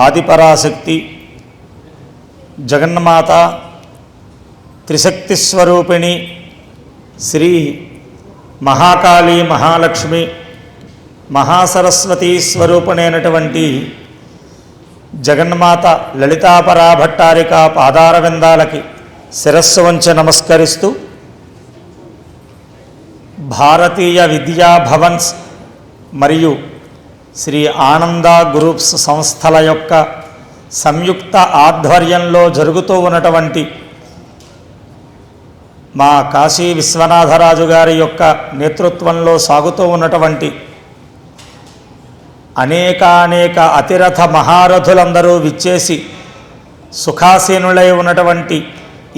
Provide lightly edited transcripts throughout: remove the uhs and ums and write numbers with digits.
ఆదిపరాశక్తి జగన్మాత త్రిశక్తి స్వరూపిణి శ్రీ మహాకాళీ మహాలక్ష్మి మహాసరస్వతి స్వరూపిణైనటువంటి జగన్మాత లలితాపరాభట్టారిక పాదారవిందాలకి శిరస్సు వంచి నమస్కరిస్తూ భారతీయ విద్యా భవన్స్ మరియు శ్రీ ఆనంద గ్రూప్స్ సంస్థల యొక్క సంయుక్త ఆధ్వర్యంలో జరుగుతూ ఉన్నటువంటి మా కాశీ విశ్వనాథరాజు గారి యొక్క నేతృత్వంలో సాగుతూ ఉన్నటువంటి అనేక అతిరథ మహారథులందరూ విచ్చేసి సుఖాసీనులై ఉన్నటువంటి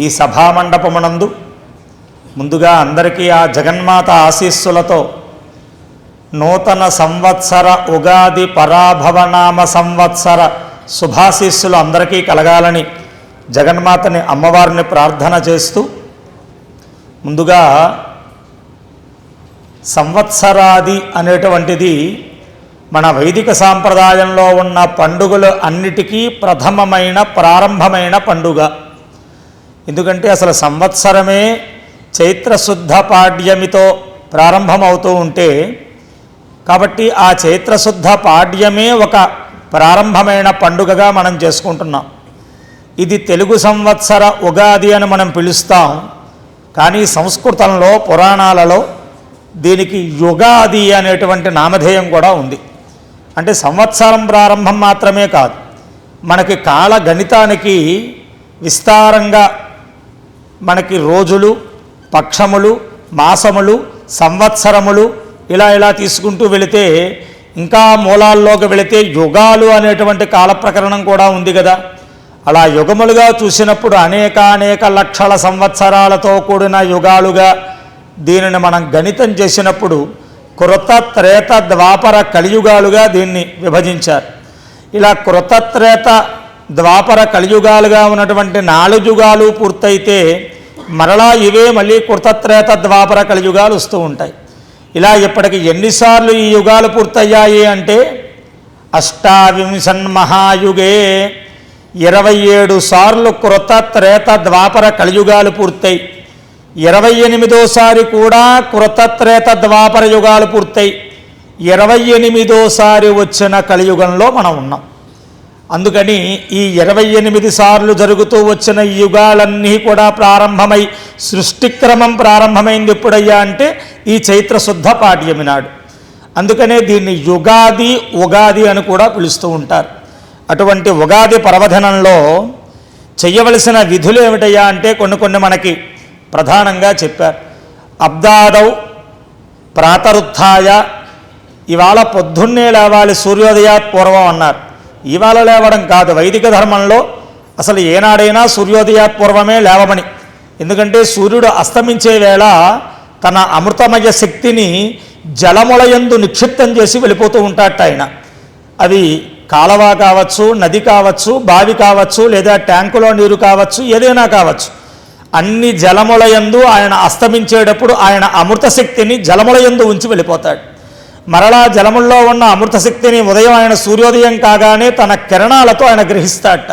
ఈ సభామండపమునందు ముందుగా అందరికీ ఆ జగన్మాత ఆశీస్సులతో నూతన సంవత్సర ఉగాది పరాభవనామ సంవత్సర శుభాశీస్సులు అందరికీ కలగాలని జగన్మాతని అమ్మవారిని ప్రార్థన చేస్తూ ముందుగా సంవత్సరాది అనేటువంటిది మన వైదిక సాంప్రదాయంలో ఉన్న పండుగలు అన్నిటికీ ప్రథమమైన ప్రారంభమైన పండుగ. ఎందుకంటే అసలు సంవత్సరమే చైత్రశుద్ధ పాడ్యమితో ప్రారంభమవుతూ ఉంటే కాబట్టి ఆ చైత్రశుద్ధ పాడ్యమే ఒక ప్రారంభమైన పండుగగా మనం చేసుకుంటున్నాం. ఇది తెలుగు సంవత్సర ఉగాది అని మనం పిలుస్తాం. కానీ సంస్కృతంలో పురాణాలలో దీనికి యుగాది అనేటువంటి నామధేయం కూడా ఉంది. అంటే సంవత్సరం ప్రారంభం మాత్రమే కాదు, మనకి కాల గణితానికి విస్తారంగా మనకి రోజులు, పక్షములు, మాసములు, సంవత్సరములు ఇలా తీసుకుంటూ వెళితే ఇంకా మూలాల్లోకి వెళితే యుగాలు అనేటువంటి కాల ప్రకరణం కూడా ఉంది కదా. అలా యుగములుగా చూసినప్పుడు అనేక లక్షల సంవత్సరాలతో కూడిన యుగాలుగా దీనిని మనం గణితం చేసినప్పుడు కృత త్రేత ద్వాపర కలియుగాలుగా దీన్ని విభజించారు. ఇలా కృత త్రేత ద్వాపర కలియుగాలుగా ఉన్నటువంటి 4 యుగాలు పూర్తయితే మరలా ఇవే మళ్ళీ కృత త్రేత ద్వాపర కలియుగాలు వస్తూ ఉంటాయి. ఇలా ఇప్పటికి ఎన్నిసార్లు ఈ యుగాలు పూర్తయ్యాయి అంటే అష్టావింశన్ మహాయుగే 27 సార్లు కృత త్రేత ద్వాపర కలియుగాలు పూర్తయి 28వ కూడా కృత త్రేత ద్వాపర యుగాలు పూర్తయి 28వ వచ్చిన కలియుగంలో మనం ఉన్నాం. అందుకని ఈ 28 సార్లు జరుగుతూ వచ్చిన ఈ యుగాలన్నీ కూడా ప్రారంభమై సృష్టిక్రమం ప్రారంభమైంది ఎప్పుడయ్యా అంటే ఈ చైత్రశుద్ధ పాడ్యమి నాడు. అందుకనే దీన్ని యుగాది ఉగాది అని కూడా పిలుస్తూ ఉంటారు. అటువంటి ఉగాది పర్వదినంలో చెయ్యవలసిన విధులు ఏమిటయ్యా అంటే కొన్ని మనకి ప్రధానంగా చెప్పారు. అబ్దాదౌ ప్రాతరుత్థాయ, ఇవాళ పొద్దున్నే లేవాలి సూర్యోదయాత్ పూర్వం అన్నారు. ఇవాళ లేవడం కాదు, వైదిక ధర్మంలో అసలు ఏనాడైనా సూర్యోదయాత్ పూర్వమే లేవమని. ఎందుకంటే సూర్యుడు అస్తమించే వేళ తన అమృతమయ శక్తిని జలములయందు నిక్షిప్తం చేసి వెళ్ళిపోతూ ఉంటాడట ఆయన. అవి కాలవ కావచ్చు, నది కావచ్చు, బావి కావచ్చు, లేదా ట్యాంకులో నీరు కావచ్చు, ఏదైనా కావచ్చు. అన్ని జలములయందు ఆయన అస్తమించేటప్పుడు ఆయన అమృత శక్తిని జలములయందు ఉంచి వెళ్ళిపోతాడు. మరలా జలముల్లో ఉన్న అమృత శక్తిని ఉదయం ఆయన సూర్యోదయం కాగానే తన కిరణాలతో ఆయన గ్రహిస్తాడట.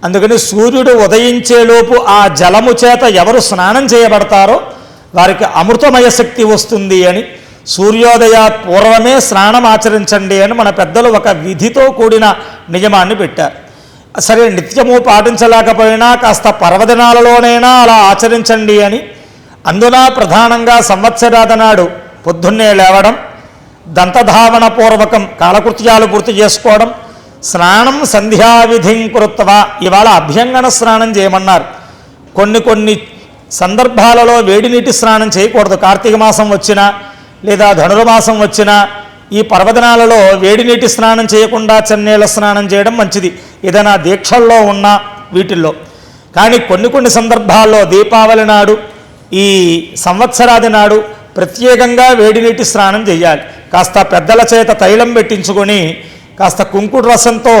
అందుకని సూర్యుడు ఉదయించేలోపు ఆ జలము చేత ఎవరు స్నానం చేయబడతారో వారికి అమృతమయ శక్తి వస్తుంది అని సూర్యోదయ పూర్వమే స్నానం ఆచరించండి అని మన పెద్దలు ఒక విధితో కూడిన నియమాన్ని పెట్టారు. సరే, నిత్యము పాటించలేకపోయినా కాస్త పర్వదినాలలోనైనా అలా ఆచరించండి అని. అందున ప్రధానంగా సంవత్సరాది నాడు పొద్దున్నే లేవడం, దంతధావన పూర్వకం కాలకృత్యాలు పూర్తి చేసుకోవడం, స్నానం సంధ్యావిధిం కృత్వా, ఇవాళ అభ్యంగన స్నానం చేయమన్నారు. కొన్ని సందర్భాలలో వేడి నీటి స్నానం చేయకూడదు. కార్తీక మాసం వచ్చినా లేదా ధనుర్మాసం వచ్చినా ఈ పర్వదినాలలో వేడి నీటి స్నానం చేయకుండా చన్నీళ్ళ స్నానం చేయడం మంచిది, ఏదైనా దీక్షల్లో ఉన్న వీటిల్లో. కానీ కొన్ని సందర్భాల్లో దీపావళి నాడు, ఈ సంవత్సరాది నాడు ప్రత్యేకంగా వేడి నీటి స్నానం చేయాలి. కాస్త పెద్దల చేత తైలం పెట్టించుకొని కాస్త కుంకుడు రసంతో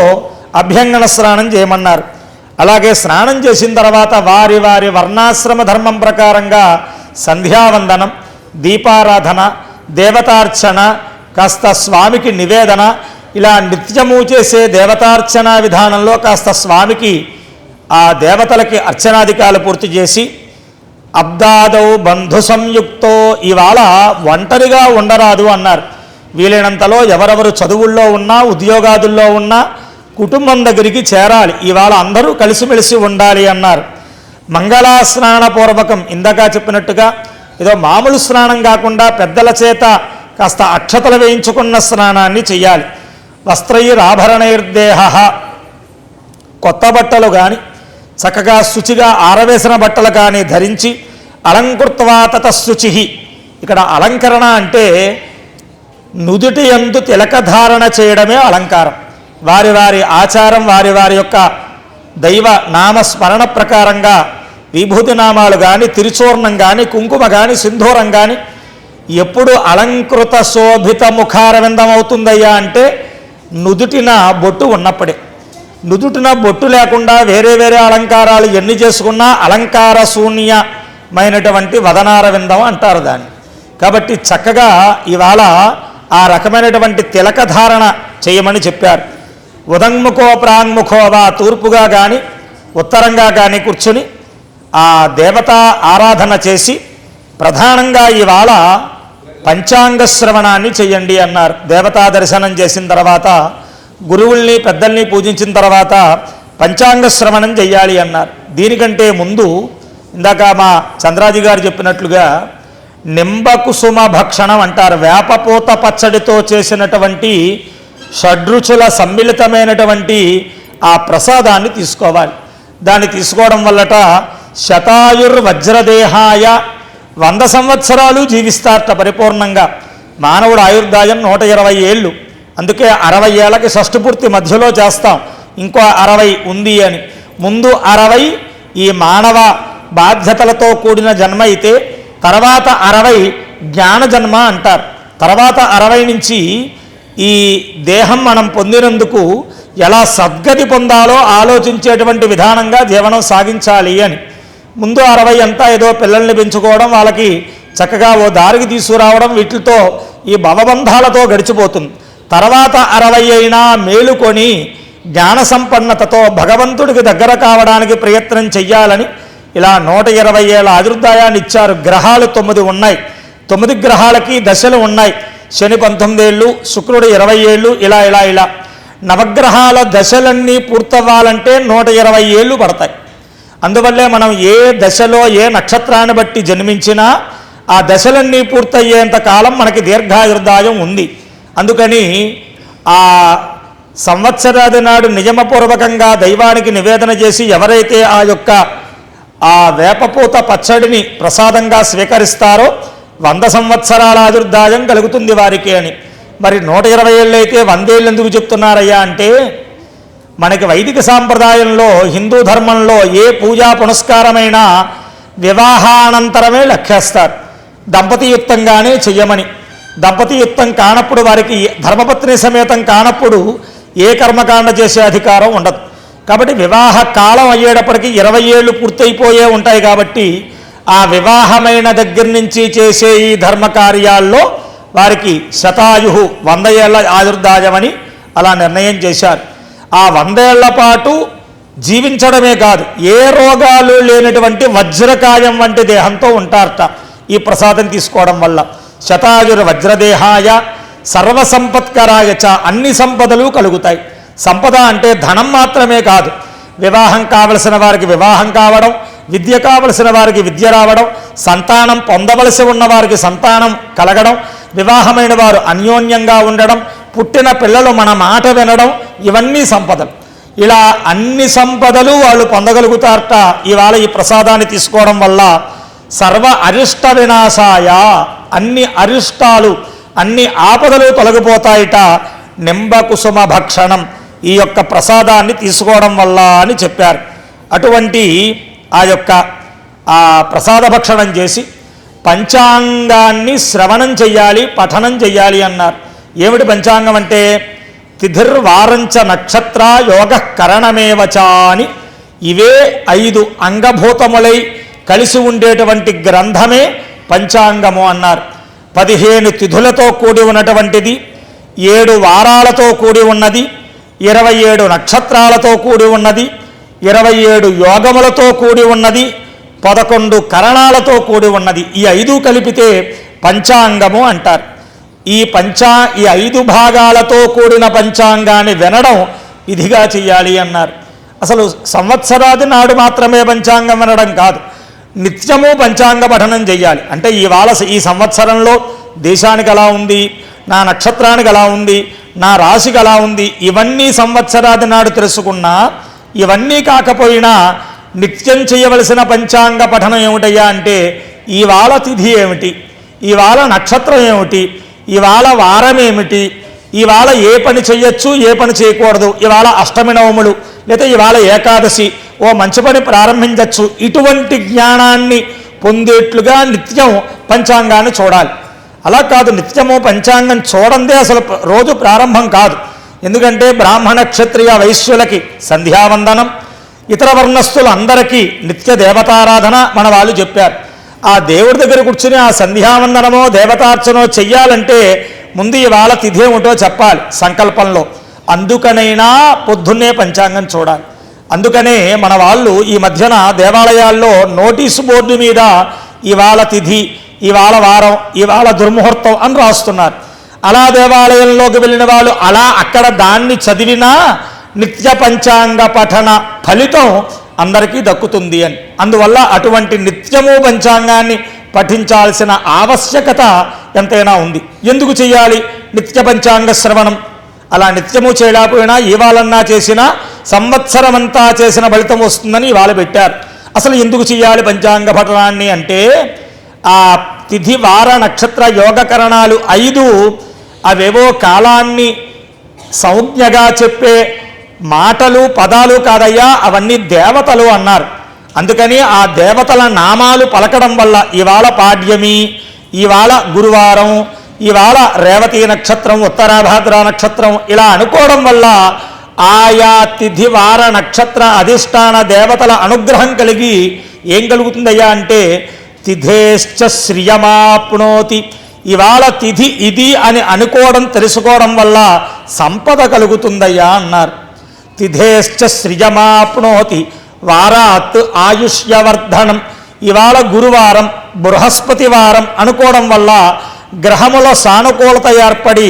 అభ్యంగన స్నానం చేయమన్నారు. అలాగే స్నానం చేసిన తర్వాత వారి వర్ణాశ్రమ ధర్మం ప్రకారంగా సంధ్యావందనం, దీపారాధన, దేవతార్చన, కాస్త స్వామికి నివేదన ఇలా నిత్యము చేసే దేవతార్చన విధానంలో కాస్త స్వామికి ఆ దేవతలకి అర్చనాధికాలు పూర్తి చేసి అబ్దాదౌ బంధు సంయుక్తో ఇవాళ ఒంటరిగా ఉండరాదు అన్నారు. వీలైనంతలో ఎవరెవరు చదువుల్లో ఉన్నా ఉద్యోగాదుల్లో ఉన్నా కుటుంబం దగ్గరికి చేరాలి. ఇవాళ అందరూ కలిసిమెలిసి ఉండాలి అన్నారు. మంగళా స్నానపూర్వకం ఇందాక చెప్పినట్టుగా ఏదో మామూలు స్నానం కాకుండా పెద్దల చేత కాస్త అక్షతలు వేయించుకున్న స్నానాన్ని చెయ్యాలి. వస్త్రైరాభరణైర్దేహ కొత్త బట్టలు కానీ చక్కగా శుచిగా ఆరవేసిన బట్టలు కానీ ధరించి అలంకృత్వా తతశుచి. ఇక్కడ అలంకరణ అంటే నుదుటి యందు తిలకధారణ చేయడమే అలంకారం. వారి వారి ఆచారం వారి వారి యొక్క దైవ నామస్మరణ ప్రకారంగా విభూతి నామాలు కానీ తిరుచూర్ణం కానీ కుంకుమ కానీ సింధూరం కానీ ఎప్పుడు అలంకృత శోభిత ముఖారవిందం అవుతుందయ్యా అంటే నుదుటిన బొట్టు ఉన్నప్పుడే. నుదుటిన బొట్టు లేకుండా వేరే వేరే అలంకారాలు ఎన్ని చేసుకున్నా అలంకార శూన్యమైనటువంటి వదనారవిందం అంటారు దాన్ని. కాబట్టి చక్కగా ఇవాళ ఆ రకమైనటువంటి తిలకధారణ చేయమని చెప్పారు. ఉదంముఖో ప్రాంగ్ముఖోవా తూర్పుగా కానీ ఉత్తరంగా కానీ కూర్చుని ఆ దేవతా ఆరాధన చేసి ప్రధానంగా ఇవాళ పంచాంగ శ్రవణాన్ని చెయ్యండి అన్నారు. దేవతా దర్శనం చేసిన తర్వాత గురువుల్ని పెద్దల్ని పూజించిన తర్వాత పంచాంగ శ్రవణం చెయ్యాలి అన్నారు. దీనికంటే ముందు ఇందాక మా చంద్రాజీ గారు చెప్పినట్లుగా నింబకుసుమ భక్షణం అంటారు. వేపపూత పచ్చడితో చేసినటువంటి షడ్రుచుల సమ్మిళితమైనటువంటి ఆ ప్రసాదాన్ని తీసుకోవాలి. దాన్ని తీసుకోవడం వల్లట శతాయుర్వజ్రదేహాయ 100 సంవత్సరాలు జీవిస్తారట పరిపూర్ణంగా. మానవుడు ఆయుర్దాయం 120 ఏళ్ళు. అందుకే 60 ఏళ్ళకి షష్ఠపూర్తి మధ్యలో చేస్తాం. ఇంకో 60 ఉంది అని. ముందు 60 ఈ మానవ బాధ్యతలతో కూడిన జన్మ అయితే తర్వాత 60 జ్ఞాన జన్మ అంటారు. తర్వాత 60 నుంచి ఈ దేహం మనం పొందినందుకు ఎలా సద్గతి పొందాలో ఆలోచించేటువంటి విధానంగా జీవనం సాగించాలి అని. ముందు 60 అంతా ఏదో పిల్లల్ని పెంచుకోవడం వాళ్ళకి చక్కగా ఓ దారికి తీసుకురావడం వీటితో ఈ భవబంధాలతో గడిచిపోతుంది. తర్వాత 60 అయినా మేలుకొని జ్ఞాన సంపన్నతతో భగవంతుడికి దగ్గర కావడానికి ప్రయత్నం చెయ్యాలని ఇలా 120 ఏళ్ళ ఆయుర్దాయాన్ని ఇచ్చారు. గ్రహాలు 9 ఉన్నాయి. 9 గ్రహాలకి దశలు ఉన్నాయి. శని 19 ఏళ్ళు, శుక్రుడు 20 ఏళ్ళు, ఇలా ఇలా ఇలా నవగ్రహాల దశలన్నీ పూర్తవ్వాలంటే 120 ఏళ్ళు పడతాయి. అందువల్లే మనం ఏ దశలో ఏ నక్షత్రాన్ని బట్టి జన్మించినా ఆ దశలన్నీ పూర్తయ్యేంత కాలం మనకి దీర్ఘాయుర్దాయం ఉంది. అందుకని ఆ సంవత్సరాది నాడు నియమపూర్వకంగా దైవానికి నివేదన చేసి ఎవరైతే ఆ యొక్క ఆ వేపపూత పచ్చడిని ప్రసాదంగా స్వీకరిస్తారో 100 సంవత్సరాల ఆయుర్దాయం కలుగుతుంది వారికి అని. మరి 120 ఏళ్ళు అయితే 100 ఏళ్ళు ఎందుకు చెప్తున్నారయ్యా అంటే మనకి వైదిక సాంప్రదాయంలో హిందూ ధర్మంలో ఏ పూజా పునస్కారమైనా వివాహానంతరమే లెక్కేస్తారు. దంపతియుక్తంగానే చెయ్యమని. దంపతియుక్తం కానప్పుడు వారికి ధర్మపత్ని సమేతం కానప్పుడు ఏ కర్మకాండ చేసే అధికారం ఉండదు. కాబట్టి వివాహ కాలం అయ్యేటప్పటికీ 20 ఏళ్ళు పూర్తయిపోయే ఉంటాయి. కాబట్టి ఆ వివాహమైన దగ్గర నుంచి చేసే ఈ ధర్మ కార్యాల్లో వారికి శతాయు 100 ఏళ్ల ఆయుర్దాయమని అలా నిర్ణయం చేశారు. ఆ 100 ఏళ్ల పాటు జీవించడమే కాదు ఏ రోగాలు లేనటువంటి వజ్రకాయం వంటి దేహంతో ఉంటారట ఈ ప్రసాదం తీసుకోవడం వల్ల. శతాయుర్ వజ్రదేహాయ సర్వసంపత్కరాయ చ అన్ని సంపదలు కలుగుతాయి. సంపద అంటే ధనం మాత్రమే కాదు. వివాహం కావలసిన వారికి వివాహం కావడం, విద్య కావలసిన వారికి విద్య రావడం, సంతానం పొందవలసి ఉన్న వారికి సంతానం కలగడం, వివాహమైన వారు అన్యోన్యంగా ఉండడం, పుట్టిన పిల్లలు మన మాట వినడం, ఇవన్నీ సంపదలు. ఇలా అన్ని సంపదలు వాళ్ళు పొందగలుగుతారట ఇవాళ ఈ ప్రసాదాన్ని తీసుకోవడం వల్ల. సర్వ అరిష్ట వినాశాయ అన్ని అరిష్టాలు అన్ని ఆపదలు తొలగిపోతాయిట నింబకుసుమ భక్షణం ఈ యొక్క ప్రసాదాన్ని తీసుకోవడం వల్ల అని చెప్పారు. అటువంటి ఆ యొక్క ఆ ప్రసాద భక్షణం చేసి పంచాంగాన్ని శ్రవణం చెయ్యాలి, పఠనం చెయ్యాలి అన్నారు. ఏమిటి పంచాంగం అంటే తిథిర్వారంచ నక్షత్ర యోగ కరణమేవచ అని ఇవే 5 అంగభూతములై కలిసి ఉండేటువంటి గ్రంథమే పంచాంగము అన్నారు. 15 తిథులతో కూడి ఉన్నటువంటిది, 7 వారాలతో కూడి ఉన్నది, 27 నక్షత్రాలతో కూడి ఉన్నది, 27 యోగములతో కూడి ఉన్నది, 11 కరణాలతో కూడి ఉన్నది. ఈ 5 కలిపితే పంచాంగము అంటారు. ఈ 5 భాగాలతో కూడిన పంచాంగాన్ని వినడం విధిగా చెయ్యాలి అన్నారు. అసలు సంవత్సరాది నాడు మాత్రమే పంచాంగం వినడం కాదు, నిత్యము పంచాంగ పఠనం చెయ్యాలి. అంటే ఈ సంవత్సరంలో దేశానికి ఎలా ఉంది, నా నక్షత్రానికి ఎలా ఉంది, నా రాశికి ఎలా ఉంది, ఇవన్నీ సంవత్సరాది నాడు తెలుసుకున్నా, ఇవన్నీ కాకపోయినా నిత్యం చేయవలసిన పంచాంగ పఠనం ఏమిటయ్యా అంటే ఇవాళ తిథి ఏమిటి, ఇవాళ నక్షత్రం ఏమిటి, ఇవాళ వారం ఏమిటి, ఇవాళ ఏ పని చెయ్యొచ్చు ఏ పని చేయకూడదు, ఇవాళ అష్టమి నవములు లేదా ఇవాళ ఏకాదశి, ఓ మంచి పని ప్రారంభించవచ్చు, ఇటువంటి జ్ఞానాన్ని పొందేట్లుగా నిత్యం పంచాంగాన్ని చూడాలి. అలా కాదు, నిత్యము పంచాంగం చూడందే అసలు రోజు ప్రారంభం కాదు. ఎందుకంటే బ్రాహ్మణ క్షత్రియ వైశ్యులకి సంధ్యావందనం, ఇతర వర్ణస్థులు అందరికీ నిత్య దేవతారాధన మన వాళ్ళు చెప్పారు. ఆ దేవుడి దగ్గర కూర్చుని ఆ సంధ్యావందనమో దేవతార్చనో చెయ్యాలంటే ముందు ఇవాళ తిథి ఏమిటో చెప్పాలి సంకల్పంలో. అందుకనైనా పొద్దున్నే పంచాంగం చూడాలి. అందుకనే మన వాళ్ళు ఈ మధ్యన దేవాలయాల్లో నోటీసు బోర్డు మీద ఇవాళ తిథి, ఇవాళ వారం, ఇవాళ దుర్ముహూర్తం అని రాస్తున్నారు. అలా దేవాలయంలోకి వెళ్ళిన వాళ్ళు అలా అక్కడ దాన్ని చదివినా నిత్య పంచాంగ పఠన ఫలితం అందరికీ దక్కుతుంది అని. అందువల్ల అటువంటి నిత్యము పంచాంగాన్ని పఠించాల్సిన ఆవశ్యకత ఎంతైనా ఉంది. ఎందుకు చేయాలి నిత్య పంచాంగ శ్రవణం? అలా నిత్యము చేయలేకపోయినా ఇవాళన్నా చేసినా సంవత్సరం అంతా చేసిన ఫలితం వస్తుందని ఇవాళ పెట్టారు. అసలు ఎందుకు చేయాలి పంచాంగ పఠనాన్ని అంటే ఆ తిథి వార నక్షత్ర యోగకరణాలు 5 అవేవో కాలాన్ని సంజ్ఞగా చెప్పే మాటలు పదాలు కాదయ్యా, అవన్నీ దేవతలు అన్నారు. అందుకని ఆ దేవతల నామాలు పలకడం వల్ల ఇవాళ పాడ్యమి, ఇవాళ గురువారం, ఇవాళ రేవతి నక్షత్రం, ఉత్తరాభాద్ర నక్షత్రం ఇలా అనుకోవడం వల్ల ఆయా తిథి వార నక్షత్ర అధిష్టాన దేవతల అనుగ్రహం కలిగి ఏం కలుగుతుందయ్యా అంటే తిథేశ్చ శ్రియమాప్నోతి. ఇవాళ తిథి ఇది అని అనుకోవడం తెలుసుకోవడం వల్ల సంపద కలుగుతుందయ్యా అన్నారు. తిథేశ్చ శ్రియమాప్నోతి వారాత్ ఆయుష్యవర్ధనం. ఇవాళ గురువారం బృహస్పతి వారం అనుకోవడం వల్ల గ్రహముల సానుకూలత ఏర్పడి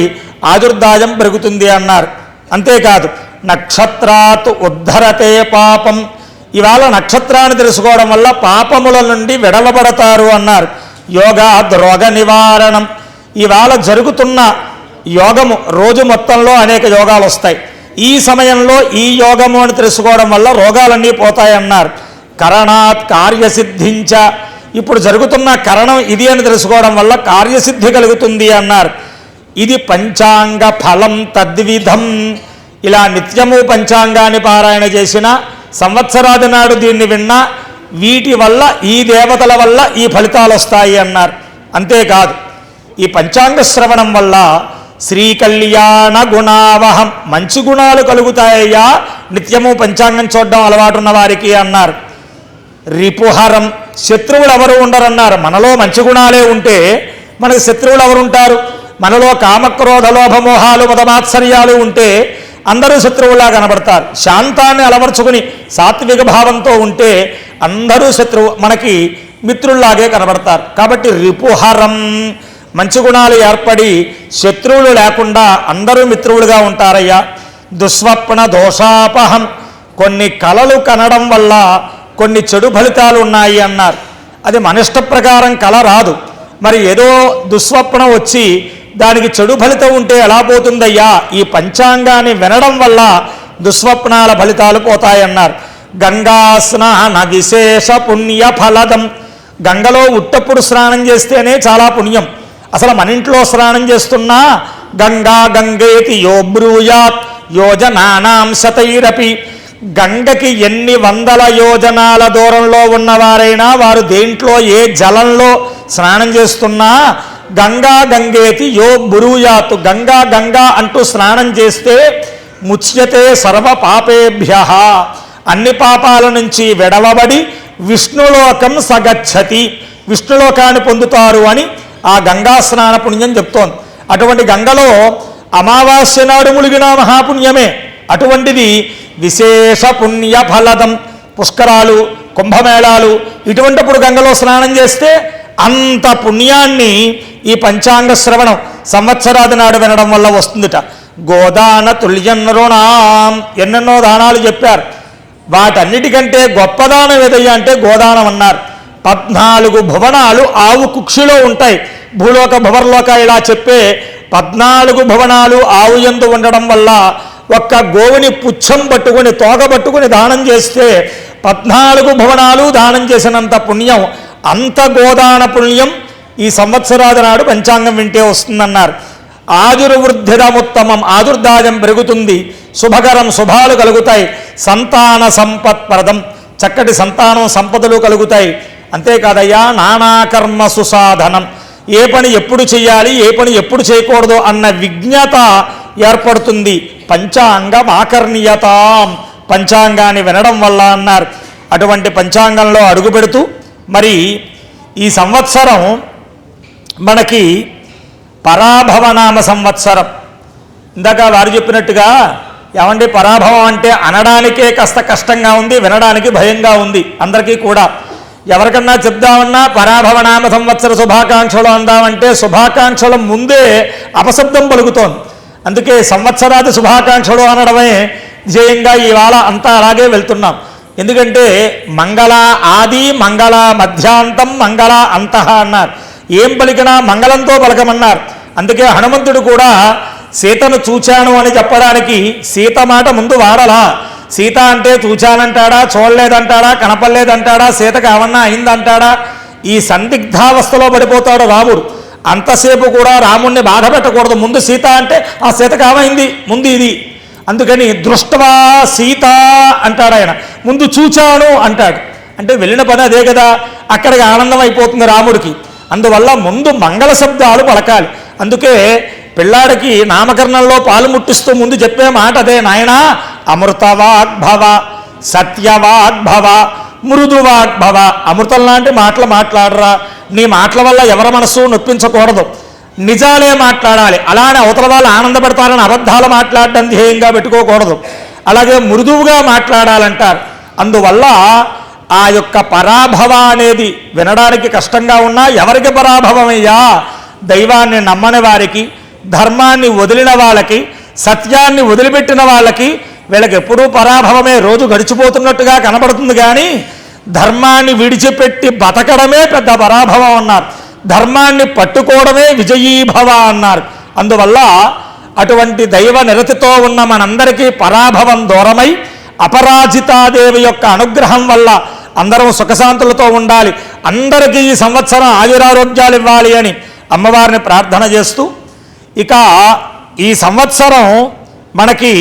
ఆయుర్దాయం పెరుగుతుంది అన్నారు. అంతేకాదు నక్షత్రాత్ ఉద్ధరతే పాపం. ఇవాళ నక్షత్రాన్ని తెలుసుకోవడం వల్ల పాపముల నుండి విడవబడతారు అన్నారు. యోగా రోగ నివారణం. ఇవాళ జరుగుతున్న యోగము రోజు మొత్తంలో అనేక యోగాలు వస్తాయి. ఈ సమయంలో ఈ యోగము అని తెలుసుకోవడం వల్ల రోగాలన్నీ పోతాయన్నారు. కరణాత్ కార్యసిద్ధించ. ఇప్పుడు జరుగుతున్న కరణం ఇది అని తెలుసుకోవడం వల్ల కార్యసిద్ధి కలుగుతుంది అన్నారు. ఇది పంచాంగ ఫలం తద్విధం. ఇలా నిత్యము పంచాంగాన్ని పారాయణ చేసిన సంవత్సరాది నాడు దీన్ని విన్నా వీటి వల్ల ఈ దేవతల వల్ల ఈ ఫలితాలు వస్తాయి అన్నారు. అంతేకాదు ఈ పంచాంగ శ్రవణం వల్ల శ్రీకళ్యాణ గుణావహం, మంచి గుణాలు కలుగుతాయ్యా నిత్యము పంచాంగం చూడడం అలవాటు ఉన్న వారికి అన్నారు. రిపుహరం, శత్రువులు ఎవరు ఉండరన్నారు. మనలో మంచి గుణాలే ఉంటే మనకి శత్రువులు ఎవరు ఉంటారు? మనలో కామక్రోధ లోభమోహాలు మదమాత్సర్యాలు ఉంటే అందరూ శత్రువులా కనబడతారు. శాంతాన్ని అలవర్చుకుని సాత్విక భావంతో ఉంటే అందరూ మనకి మిత్రుల్లాగే కనబడతారు. కాబట్టి రిపుహరం, మంచి గుణాలు ఏర్పడి శత్రువులు లేకుండా అందరూ మిత్రువులుగా ఉంటారయ్యా. దుస్వప్న దోషాపహం, కొన్ని కలలు కనడం వల్ల కొన్ని చెడు ఫలితాలు ఉన్నాయి అన్నారు. అది మన ఇష్ట ప్రకారం కల రాదు. మరి ఏదో దుస్వప్నం వచ్చి దానికి చెడు ఫలితం ఉంటే ఎలా పోతుందయ్యా? ఈ పంచాంగాన్ని వినడం వల్ల దుస్వప్నాల ఫలితాలు పోతాయన్నారు. గంగా స్నాన విశేష పుణ్య ఫలదం. గంగలో ఉట్టప్పుడు స్నానం చేస్తేనే చాలా పుణ్యం. అసలు మన ఇంట్లో స్నానం చేస్తున్నా గంగా గంగేతి యో బ్రూయాత్ యోజనానాం శతైరపి. గంగకి ఎన్ని వందల యోజనాల దూరంలో ఉన్నవారైనా వారు దేంట్లో ఏ జలంలో స్నానం చేస్తున్నా గంగా గంగేతి యో బ్రూయాత్, గంగా గంగా అంటూ స్నానం చేస్తే ముచ్యతే సర్వ పాపేభ్య, అన్ని పాపాల నుంచి విడవబడి విష్ణులోకం సగచ్చతి, విష్ణులోకాన్ని పొందుతారు అని ఆ గంగా స్నాన పుణ్యం చెప్తోంది. అటువంటి గంగలో అమావాస్య నాడు ములిగిన మహాపుణ్యమే. అటువంటిది విశేష పుణ్య ఫలదం. పుష్కరాలు, కుంభమేళాలు ఇటువంటిప్పుడు గంగలో స్నానం చేస్తే అంత పుణ్యాన్ని ఈ పంచాంగ శ్రవణం సంవత్సరాది నాడు వినడం వల్ల వస్తుందిట. గోదాన తుల్యం రుణాం, ఎన్నెన్నో దానాలు చెప్పారు. వాటన్నిటికంటే గొప్ప దానం ఏదయ్యా అంటే గోదానం అన్నారు. 14 భువనాలు ఆవు కుక్షిలో ఉంటాయి. భూలోక భువర్లోక ఇలా చెప్పే 14 భువనాలు ఆవు యందు ఉండడం వల్ల ఒక్క గోవుని పుచ్చం పట్టుకుని తోక పట్టుకుని దానం చేస్తే 14 భువనాలు దానం చేసినంత పుణ్యం, అంత గోదాన పుణ్యం ఈ సంవత్సరాది నాడు పంచాంగం వింటే వస్తుందన్నారు. ఆయుర్వృద్ధిరముత్తమం, ఆదుర్దాయం పెరుగుతుంది, శుభకరం శుభాలు కలుగుతాయి, సంతాన సంపత్ప్రదం, చక్కటి సంతానం సంపదలు కలుగుతాయి. అంతేకాదయ్యా నానాకర్మ సుసాధనం, ఏ పని ఎప్పుడు చేయాలి ఏ పని ఎప్పుడు చేయకూడదు అన్న విజ్ఞత ఏర్పడుతుంది. పంచాంగం ఆకర్ణీయత, పంచాంగాన్ని వినడం వల్ల అన్నారు. అటువంటి పంచాంగంలో అడుగు పెడుతూ మరి ఈ సంవత్సరం మనకి పరాభవనామ సంవత్సరం. ఇందాక వారు చెప్పినట్టుగా ఏమండి పరాభవం అంటే అనడానికే కాస్త కష్టంగా ఉంది, వినడానికి భయంగా ఉంది అందరికీ కూడా. ఎవరికన్నా చెప్దామన్నా పరాభవనామ సంవత్సర శుభాకాంక్షలు అందామంటే శుభాకాంక్షల ముందే అపశబ్దం పలుకుతోంది. అందుకే సంవత్సరాది శుభాకాంక్షలు అనడమే ధ్యేయంగా ఇవాళ అంతా అలాగే వెళ్తున్నాం. ఎందుకంటే మంగళ ఆది, మంగళ మధ్యాంతం, మంగళ అంతః అన్నారు. ఏం పలికినా మంగళంతో పలకమన్నారు. అందుకే హనుమంతుడు కూడా సీతను చూచాను అని చెప్పడానికి సీత మాట ముందు వాడలా. సీత అంటే చూచానంటాడా, చూడలేదంటాడా, కనపడలేదంటాడా, సీతకు ఏమన్నా అయిందంటాడా, ఈ సందిగ్ధావస్థలో పడిపోతాడు రాముడు. అంతసేపు కూడా రాముణ్ణి బాధ పెట్టకూడదు. ముందు సీత అంటే ఆ సీతకు ఏమైంది ముందు ఇది. అందుకని దృష్టవా సీత అంటాడు ఆయన, ముందు చూచాను అంటాడు. అంటే వెళ్ళిన పని అదే కదా, అక్కడికి ఆనందం అయిపోతుంది రాముడికి. అందువల్ల ముందు మంగళ శబ్దాలు పలకాలి. అందుకే పిల్లాడికి నామకరణంలో పాలు ముట్టిస్తూ ముందు చెప్పే మాట అదే, నాయనా అమృతవాగ్భవ, సత్యవాగ్భవ, మృదువాగ్భవ. అమృతం లాంటి మాటలు మాట్లాడరా, నీ మాటల వల్ల ఎవరి మనసు నొప్పించకూడదు, నిజాలే మాట్లాడాలి. అలానే అవతల వాళ్ళు ఆనందపడతారని అబద్ధాలు మాట్లాడడం ధ్యేయంగా పెట్టుకోకూడదు. అలాగే మృదువుగా మాట్లాడాలంటారు. అందువల్ల ఆ యొక్క పరాభవ అనేది వినడానికి కష్టంగా ఉన్నా ఎవరికి పరాభవమయ్యా? దైవాన్ని నమ్మని వారికి, ధర్మాన్ని వదిలిన వాళ్ళకి, సత్యాన్ని వదిలిపెట్టిన వాళ్ళకి వీళ్ళకి ఎప్పుడూ పరాభవమే. రోజు గడిచిపోతున్నట్టుగా కనబడుతుంది కానీ ధర్మాన్ని విడిచిపెట్టి బతకడమే పెద్ద పరాభవం అన్నారు. ధర్మాన్ని పట్టుకోవడమే విజయీభవ అన్నారు. అందువల్ల అటువంటి దైవ నిరతితో ఉన్న మనందరికీ పరాభవం దూరమై అపరాజితాదేవి యొక్క అనుగ్రహం వల్ల అందరం సుఖశాంతులతో ఉండాలి. అందరికీ ఈ సంవత్సరం ఆయురారోగ్యాలు ఇవ్వాలి అని అమ్మవారిని ప్రార్థన చేస్తూ, ఇక ఈ సంవత్సరం మనకి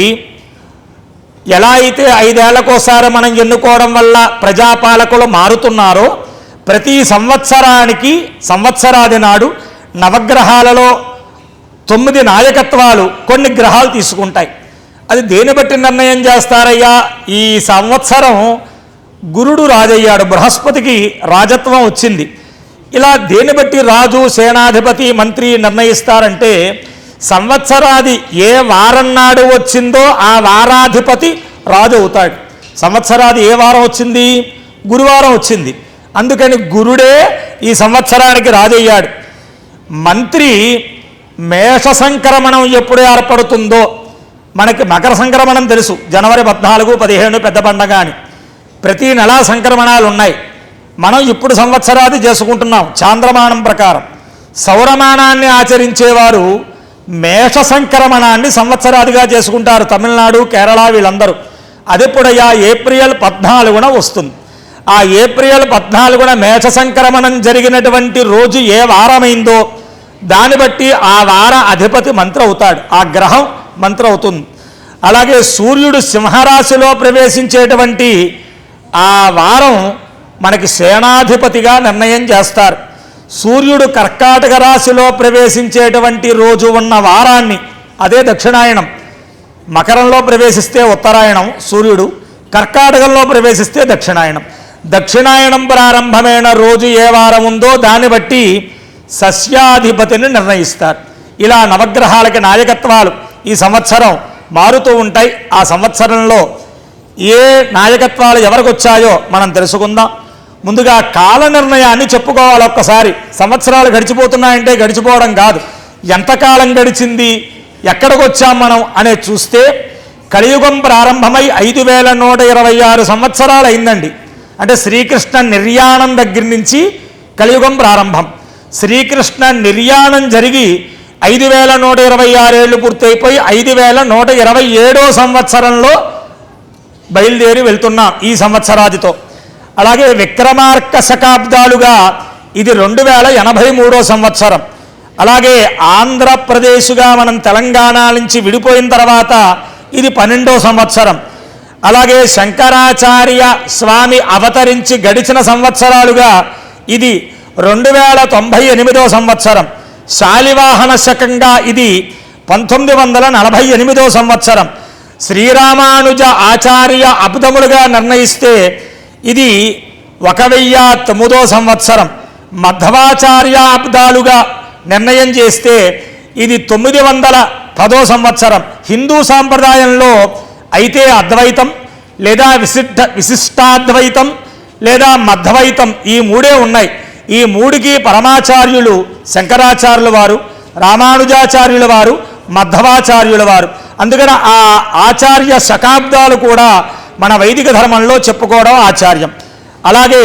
ఎలా అయితే 5 ఏళ్లకోసారి మనం ఎన్నుకోవడం వల్ల ప్రజాపాలకులు మారుతున్నారో, ప్రతి సంవత్సరానికి సంవత్సరాది నాడు నవగ్రహాలలో 9 నాయకత్వాలు కొన్ని గ్రహాలు తీసుకుంటాయి. అది దేని బట్టి నిర్ణయం చేస్తారయ్యా? ఈ సంవత్సరం గురుడు రాజయ్యాడు, బృహస్పతికి రాజత్వం వచ్చింది. ఇలా దేని బట్టి రాజు, సేనాధిపతి, మంత్రి నిర్ణయిస్తారంటే సంవత్సరాది ఏ వారం నాడు వచ్చిందో ఆ వారాధిపతి రాజు అవుతాడు. సంవత్సరాది ఏ వారం వచ్చింది? గురువారం వచ్చింది. అందుకని గురుడే ఈ సంవత్సరానికి రాజయ్యాడు. మంత్రి మేష సంక్రమణం ఎప్పుడు ఏర్పడుతుందో, మనకి మకర సంక్రమణం తెలుసు, జనవరి 14, 15 పెద్ద పండగ అని. ప్రతి నెలా సంక్రమణాలు ఉన్నాయి. మనం ఇప్పుడు సంవత్సరాది చేసుకుంటున్నాం చాంద్రమానం ప్రకారం. సౌరమానాన్ని ఆచరించేవారు మేష సంక్రమణాన్ని సంవత్సరాదిగా చేసుకుంటారు, తమిళనాడు, కేరళ వీళ్ళందరూ. అదెప్పుడయ్యా? ఏప్రిల్ 14న వస్తుంది. ఆ ఏప్రిల్ 14న మేష సంక్రమణం జరిగినటువంటి రోజు ఏ వారమైందో దాన్ని బట్టి ఆ వార అధిపతి మంత్రి అవుతాడు, ఆ గ్రహం మంత్రి అవుతుంది. అలాగే సూర్యుడు సింహరాశిలో ప్రవేశించేటువంటి ఆ వారం మనకి సేనాధిపతిగా నిర్ణయం చేస్తారు. సూర్యుడు కర్కాటక రాశిలో ప్రవేశించేటువంటి రోజు ఉన్న వారాన్ని, అదే దక్షిణాయనం. మకరంలో ప్రవేశిస్తే ఉత్తరాయణం సూర్యుడు, కర్కాటకంలో ప్రవేశిస్తే దక్షిణాయనం. దక్షిణాయనం ప్రారంభమైన రోజు ఏ వారం ఉందో దాన్ని బట్టి సస్యాధిపతిని నిర్ణయిస్తారు. ఇలా నవగ్రహాలకి నాయకత్వాలు ఈ సంవత్సరం మారుతూ ఉంటాయి. ఆ సంవత్సరంలో ఏ నాయకత్వాలు ఎవరికి వచ్చాయో మనం తెలుసుకుందాం. ముందుగా కాల నిర్ణయాన్ని చెప్పుకోవాలి. ఒక్కసారి సంవత్సరాలు గడిచిపోతున్నాయంటే గడిచిపోవడం కాదు, ఎంతకాలం గడిచింది, ఎక్కడికి వచ్చాం మనం అనేది చూస్తే కలియుగం ప్రారంభమై 5126 సంవత్సరాలు అయిందండి. అంటే శ్రీకృష్ణ నిర్యాణం దగ్గర నుంచి కలియుగం ప్రారంభం. శ్రీకృష్ణ నిర్యాణం జరిగి 5126 ఏళ్ళు పూర్తయిపోయి 5127వ సంవత్సరంలో బయలుదేరి వెళ్తున్నాం ఈ సంవత్సరాదితో. అలాగే విక్రమార్క శకాబ్దాలుగా ఇది 2083వ సంవత్సరం. అలాగే ఆంధ్రప్రదేశ్గా మనం తెలంగాణ నుంచి విడిపోయిన తర్వాత ఇది 12వ సంవత్సరం. అలాగే శంకరాచార్య స్వామి అవతరించి గడిచిన సంవత్సరాలుగా ఇది 2098వ సంవత్సరం. శాలివాహన శకంగా ఇది 1948వ సంవత్సరం. శ్రీరామానుజ ఆచార్య అబుధములుగా నిర్ణయిస్తే ఇది 1009వ సంవత్సరం. మధ్వాచార్య అబ్దాలుగా నిర్ణయం చేస్తే ఇది 910వ సంవత్సరం. హిందూ సాంప్రదాయంలో అయితే అద్వైతం లేదా విశిష్టాద్వైతం లేదా మధ్వైతం ఈ మూడే ఉన్నాయి. ఈ మూడికి పరమాచార్యులు శంకరాచార్యుల వారు, రామానుజాచార్యుల వారు, మధ్వాచార్యుల వారు. అందుకని ఆ ఆచార్య శకాబ్దాలు కూడా మన వైదిక ధర్మంలో చెప్పుకోవడం ఆచార్యం. అలాగే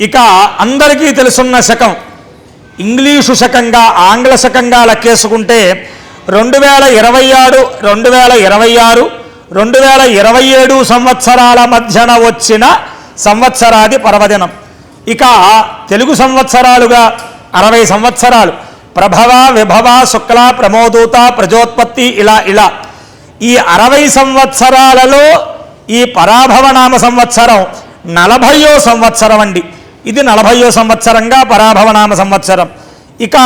ఇక అందరికీ తెలుసున్న శకం ఇంగ్లీషు శకంగా ఆంగ్ల శకంగా లెక్కేసుకుంటే 2026, 2026, 2027 సంవత్సరాల మధ్యన వచ్చిన సంవత్సరాది పర్వదినం. ఇక తెలుగు సంవత్సరాలుగా 60 సంవత్సరాలు ప్రభవ, విభవ, శుక్ల, ప్రమోదూత, ప్రజోత్పత్తి ఇలా ఈ 60 సంవత్సరాలలో ఈ పరాభవనామ సంవత్సరం 40వ సంవత్సరం అండి. ఇది 40వ సంవత్సరంగా పరాభవనామ సంవత్సరం. ఇక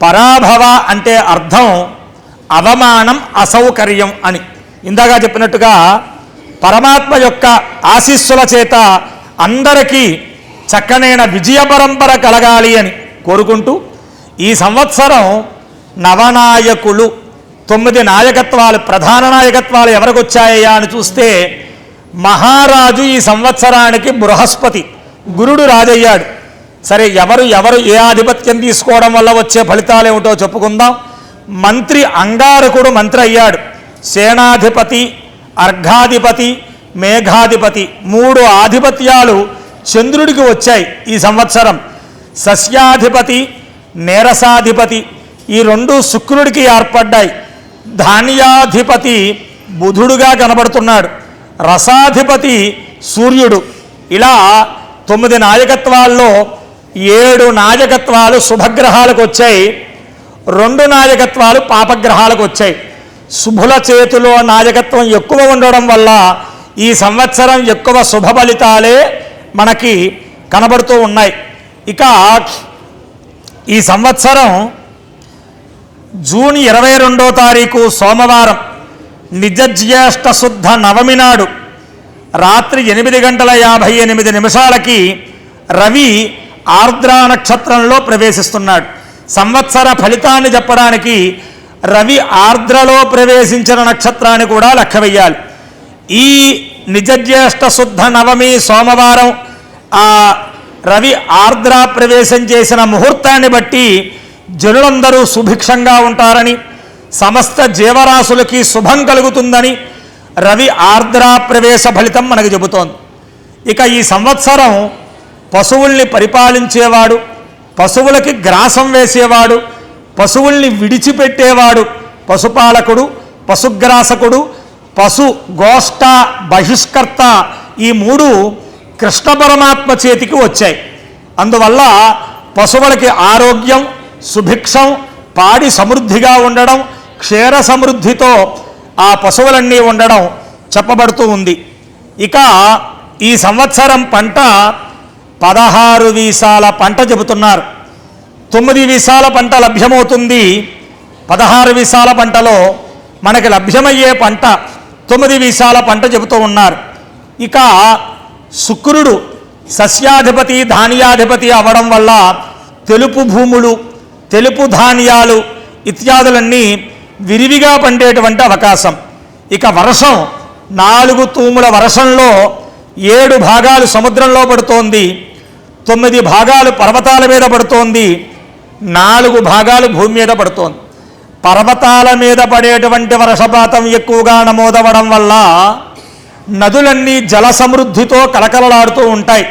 పరాభవ అంటే అర్థం అవమానం, అసౌకర్యం అని. ఇందాక చెప్పినట్టుగా పరమాత్మ యొక్క ఆశీస్సుల చేత అందరికీ చక్కనైన విజయ పరంపర కలగాలి అని కోరుకుంటూ ఈ సంవత్సరం నవనాయకులు 9 నాయకత్వాలు, ప్రధాన నాయకత్వాలు ఎవరికి వచ్చాయా అని చూస్తే మహారాజు ఈ సంవత్సరానికి బృహస్పతి, గురుడు రాజయ్యాడు. సరే, ఎవరు ఏ ఆధిపత్యం తీసుకోవడం వల్ల వచ్చే ఫలితాలు ఏమిటో చెప్పుకుందాం. మంత్రి అంగారకుడు మంత్రి అయ్యాడు. సేనాధిపతి, అర్ఘాధిపతి, మేఘాధిపతి 3 ఆధిపత్యాలు చంద్రుడికి వచ్చాయి ఈ సంవత్సరం. సస్యాధిపతి, నేరసాధిపతి ఈ 2 శుక్రుడికి ఏర్పడ్డాయి. ధాన్యాధిపతి బుధుడుగా కనబడుతున్నాడు. రసాధిపతి సూర్యుడు. ఇలా 9 నాయకత్వాల్లో 7 నాయకత్వాలు శుభగ్రహాలకు వచ్చాయి, 2 నాయకత్వాలు పాపగ్రహాలకు వచ్చాయి. శుభుల చేతిలో నాయకత్వం ఎక్కువ ఉండడం వల్ల ఈ సంవత్సరం ఎక్కువ శుభ ఫలితాలే మనకి కనబడుతూ ఉన్నాయి. ఇక ఈ సంవత్సరం జూన్ 22వ తారీఖు సోమవారం నిజజ్యేష్ఠ శుద్ధ నవమి నాడు రాత్రి 8:58 రవి ఆర్ద్రా నక్షత్రంలో ప్రవేశిస్తున్నాడు. సంవత్సర ఫలితాన్ని చెప్పడానికి రవి ఆర్ద్రలో ప్రవేశించిన నక్షత్రాన్ని కూడా లెక్క వేయాలి. ఈ నిజజ్యేష్ఠ శుద్ధ నవమి సోమవారం ఆ రవి ఆర్ద్ర ప్రవేశం చేసిన ముహూర్తాన్ని బట్టి జనులందరూ సుభిక్షంగా ఉంటారని, సమస్త జీవరాశులకి శుభం కలుగుతుందని రవి ఆర్ద్ర ప్రవేశ ఫలితం మనకు చెబుతోంది. ఇక ఈ సంవత్సరం పశువుల్ని పరిపాలించేవాడు, పశువులకి గ్రాసం వేసేవాడు, పశువుల్ని విడిచిపెట్టేవాడు పశుపాలకుడు, పశుగ్రాసకుడు, పశు గోష్ఠ బహిష్కర్త ఈ 3 కృష్ణ పరమాత్మ చేతికి వచ్చాయి. అందువల్ల పశువులకి ఆరోగ్యం, సుభిక్షం, పాడి సమృద్ధిగా ఉండడం, క్షీర సమృద్ధితో ఆ పశువులన్నీ ఉండడం చెప్పబడుతూ ఉంది. ఇక ఈ సంవత్సరం పంట 16 వీసాల పంట చెబుతున్నారు. 9 వీసాల పంట లభ్యమవుతుంది. 16 వీసాల పంటలో మనకి లభ్యమయ్యే పంట 9 వీసాల పంట చెబుతూ ఉన్నారు. ఇక శుక్రుడు సస్యాధిపతి, ధాన్యాధిపతి అవ్వడం వల్ల తెలుపు భూములు, తెలుపు ధాన్యాలు ఇత్యాదులన్నీ విరివిగా పండేటువంటి అవకాశం. ఇక వర్షం 4 తూముల వర్షంలో 7 భాగాలు సముద్రంలో పడుతోంది, 9 భాగాలు పర్వతాల మీద పడుతోంది, 4 భాగాలు భూమి మీద పడుతోంది. పర్వతాల మీద పడేటువంటి వర్షపాతం ఎక్కువగా నమోదవడం వల్ల నదులన్నీ జల సమృద్ధితో కలకలలాడుతూ ఉంటాయి.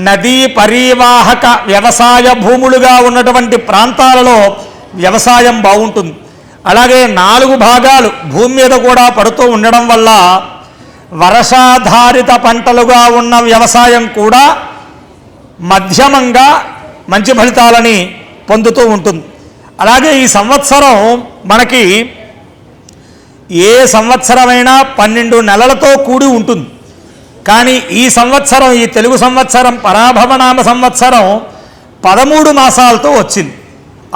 నదీ పరివాహక వ్యవసాయ భూములుగా ఉన్నటువంటి ప్రాంతాలలో వ్యవసాయం బాగుంటుంది. అలాగే 4 భాగాలు భూమి మీద కూడా పడుతూ ఉండడం వల్ల వర్షాధారిత పంటలుగా ఉన్న వ్యవసాయం కూడా మధ్యమంగా మంచి ఫలితాలని పొందుతూ ఉంటుంది. అలాగే ఈ సంవత్సరం మనకి ఏ సంవత్సరమైనా 12 నెలలతో కూడి ఉంటుంది. కానీ ఈ సంవత్సరం, ఈ తెలుగు సంవత్సరం పరాభవనామ సంవత్సరం 13 మాసాలతో వచ్చింది.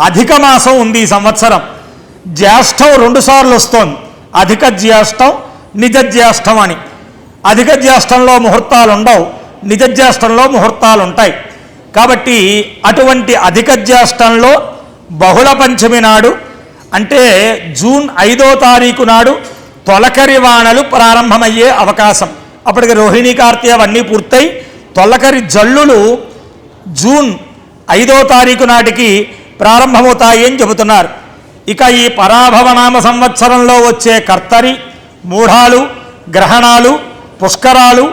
అధిక మాసం ఉంది ఈ సంవత్సరం. జ్యేష్ఠం 2 సార్లు వస్తోంది. అధిక జ్యేష్ఠం, నిజ జ్యేష్ఠం అని. అధిక జ్యేష్ఠంలో ముహూర్తాలు ఉండవు, నిజ జ్యేష్ఠంలో ముహూర్తాలు ఉంటాయి. కాబట్టి అటువంటి అధిక జ్యేష్ఠంలో బహుళ పంచమి నాడు, అంటే జూన్ 5వ తారీఖు నాడు తొలకరి వానలు ప్రారంభమయ్యే అవకాశం. అప్పటికి రోహిణీ కార్తీ అవన్నీ పూర్తయి తొలకరి జల్లులు జూన్ 5వ తారీఖు నాటికి ప్రారంభమవుతాయి అని చెబుతున్నారు. ఇక ఈ పరాభవనామ సంవత్సరంలో వచ్చే కర్తరి, మూఢాలు, గ్రహణాలు, పుష్కరాలు,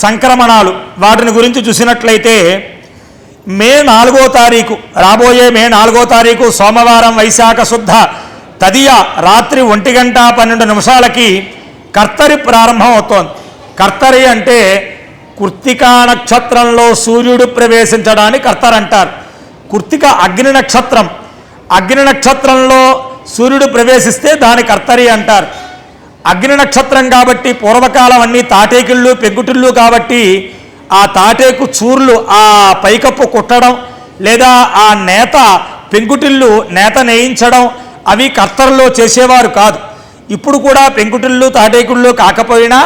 సంక్రమణాలు, వాటిని గురించి చూసినట్లయితే మే 4వ తారీఖు, రాబోయే మే 4వ తారీఖు సోమవారం వైశాఖ శుద్ధ తదియ రాత్రి 1:12 కర్తరి ప్రారంభం అవుతోంది. కర్తరి అంటే కృత్తికా నక్షత్రంలో సూర్యుడు ప్రవేశించడాన్ని కర్తరి అంటారు. కృత్తిక అగ్ని నక్షత్రం, అగ్ని నక్షత్రంలో సూర్యుడు ప్రవేశిస్తే దాని కర్తరి అంటారు. అగ్ని నక్షత్రం కాబట్టి పూర్వకాలం అన్నీ తాటేకిళ్ళు, పెంకుటిళ్ళు కాబట్టి ఆ తాటేకు చూర్లు ఆ పైకప్పు కుట్టడం లేదా ఆ నేత పెంకుటిళ్ళు నేత నేయించడం అవి కర్తరలో చేసేవారు కాదు. ఇప్పుడు కూడా పెంకుటిళ్ళు, తాటేకుళ్ళు కాకపోయినా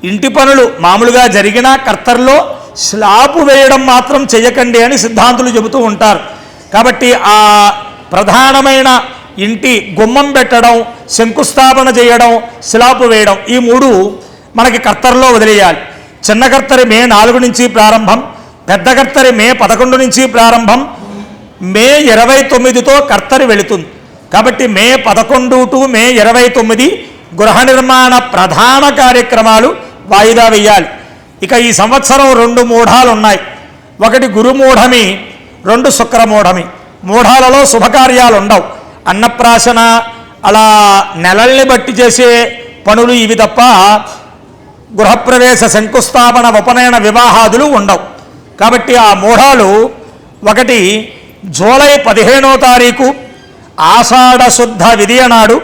ఇంటి పనులు మామూలుగా జరిగినా కర్తర్లో స్లాపు వేయడం మాత్రం చేయకండి అని సిద్ధాంతులు చెబుతూ ఉంటారు. కాబట్టి ఆ ప్రధానమైన ఇంటి గుమ్మం పెట్టడం, శంకుస్థాపన చేయడం, స్లాపు వేయడం, ఈ 3 మనకి కర్తర్లో వదిలేయాలి. చిన్న కర్తరి మే 4 నుంచి ప్రారంభం, పెద్ద కర్తరి మే 11 నుంచి ప్రారంభం, మే 29తో కర్తరి వెళుతుంది. కాబట్టి మే 11 టు మే 29 గృహ నిర్మాణ ప్రధాన కార్యక్రమాలు వాయిదా వేయాలి. ఇక ఈ సంవత్సరం 2 మూఢాలు ఉన్నాయి. ఒకటి గురుమూఢమి, 2 శుక్రమూఢమి. మూఢాలలో శుభకార్యాలు ఉండవు. అన్నప్రాశన అలా నెలల్ని బట్టి చేసే పనులు ఇవి తప్ప గృహప్రవేశ, శంకుస్థాపన, ఉపనయన, వివాహాదులు ఉండవు. కాబట్టి ఆ మూఢాలు ఒకటి జూలై 15వ తారీఖు ఆషాఢ శుద్ధ విదియ నాడు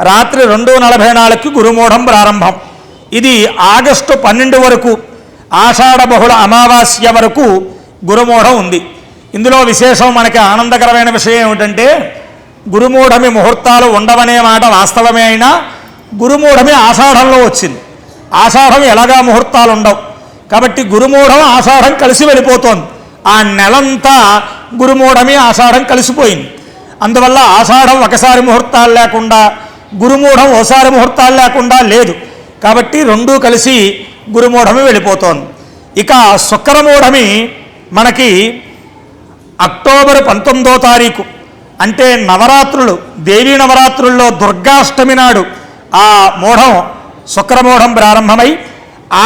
రాత్రి 2:44 గురుమూఢం ప్రారంభం. ఇది ఆగస్టు 12 వరకు ఆషాఢ బహుళ అమావాస్య వరకు గురుమూఢం ఉంది. ఇందులో విశేషం, మనకి ఆనందకరమైన విషయం ఏమిటంటే గురుమూఢమి ముహూర్తాలు ఉండవనే మాట వాస్తవమే అయినా గురుమూఢమి ఆషాఢంలో వచ్చింది. ఆషాఢం ఎలాగా ముహూర్తాలు ఉండవు కాబట్టి గురుమూఢం ఆషాఢం కలిసి వెళ్ళిపోతోంది. ఆ నెలంతా గురుమూఢమి ఆషాఢం కలిసిపోయింది. అందువల్ల ఆషాఢం ఒకసారి ముహూర్తాలు లేకుండా, గురుమూఢం ఓసారి ముహూర్తాలు లేకుండా లేదు. కాబట్టి 2 కలిసి గురుమూఢమి వెళ్ళిపోతోంది. ఇక శుక్రమూఢమి మనకి అక్టోబర్ 19వ తారీఖు, అంటే నవరాత్రులు, దేవీ నవరాత్రుల్లో దుర్గాష్టమి నాడు ఆ మూఢం శుక్రమూఢం ప్రారంభమై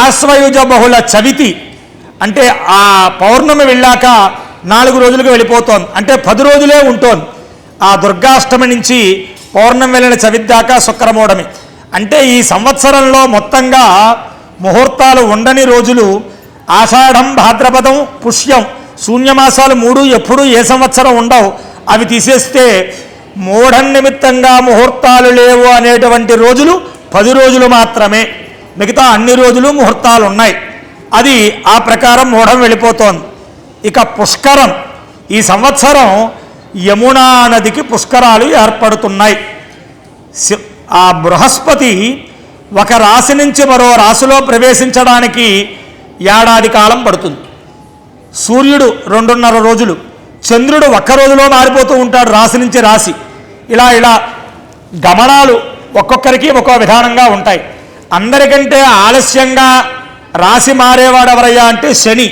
ఆశ్వయుజ బహుళ చవితి, అంటే ఆ పౌర్ణమి వెళ్ళాక 4 రోజులకు వెళ్ళిపోతోంది. అంటే 10 రోజులే ఉంటోంది. ఆ దుర్గాష్టమి నుంచి పౌర్ణమి వెళ్ళిన చవితి దాకా శుక్రమూఢమి. అంటే ఈ సంవత్సరంలో మొత్తంగా ముహూర్తాలు ఉండని రోజులు ఆషాఢం, భాద్రపదం, పుష్యం, శూన్యమాసాలు 3 ఎప్పుడు ఏ సంవత్సరం ఉండవు. అవి తీసేస్తే మూఢం నిమిత్తంగా ముహూర్తాలు లేవు అనేటువంటి రోజులు 10 రోజులు మాత్రమే. మిగతా అన్ని రోజులు ముహూర్తాలు ఉన్నాయి. అది ఆ ప్రకారం మూఢం వెళ్ళిపోతోంది. ఇక పుష్కరం, ఈ సంవత్సరం యమునా నదికి పుష్కరాలు ఏర్పడుతున్నాయి. ఆ బృహస్పతి ఒక రాశి నుంచి మరో రాశిలో ప్రవేశించడానికి ఏడాది కాలం పడుతుంది. సూర్యుడు 2.5 రోజులు, చంద్రుడు 1 రోజులో మారిపోతూ ఉంటాడు రాశి నుంచి రాశి. ఇలా గమనాలు ఒక్కొక్కరికి ఒక్కో విధానంగా ఉంటాయి. అందరికంటే ఆలస్యంగా రాశి మారేవాడు ఎవరయ్యా అంటే శని.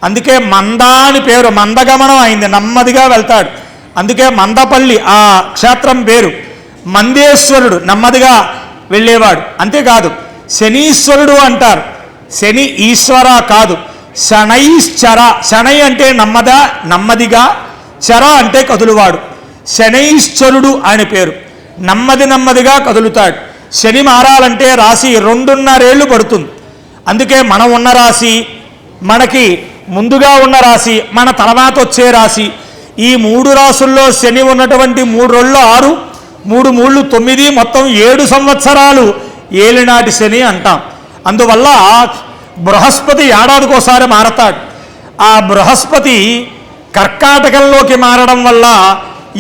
అందుకే మంద అని పేరు, మందగమనం అయింది, నెమ్మదిగా వెళ్తాడు. అందుకే మందపల్లి ఆ క్షేత్రం పేరు. మందేశ్వరుడు నెమ్మదిగా వెళ్ళేవాడు. అంతేకాదు శనీశ్వరుడు అంటారు. శని ఈశ్వర కాదు, శనైశ్చర. శనై అంటే నెమ్మదిగా, చర అంటే కదులువాడు. శనైశ్వరుడు అని పేరు. నెమ్మదిగా కదులుతాడు. శని మారాలంటే రాశి 2.5 ఏళ్ళు పడుతుంది. అందుకే మనం ఉన్న రాశి, మనకి ముందుగా ఉన్న రాశి, మన తర్వాత వచ్చే రాశి, ఈ 3 రాశుల్లో శని ఉన్నటువంటి 3 రోజుల్లో 6, 3 మూళ్ళు 9, మొత్తం 7 సంవత్సరాలు ఏలినాటి శని అంటాం. అందువల్ల బృహస్పతి ఏడాదికోసారి మారతాడు. ఆ బృహస్పతి కర్కాటకంలోకి మారడం వల్ల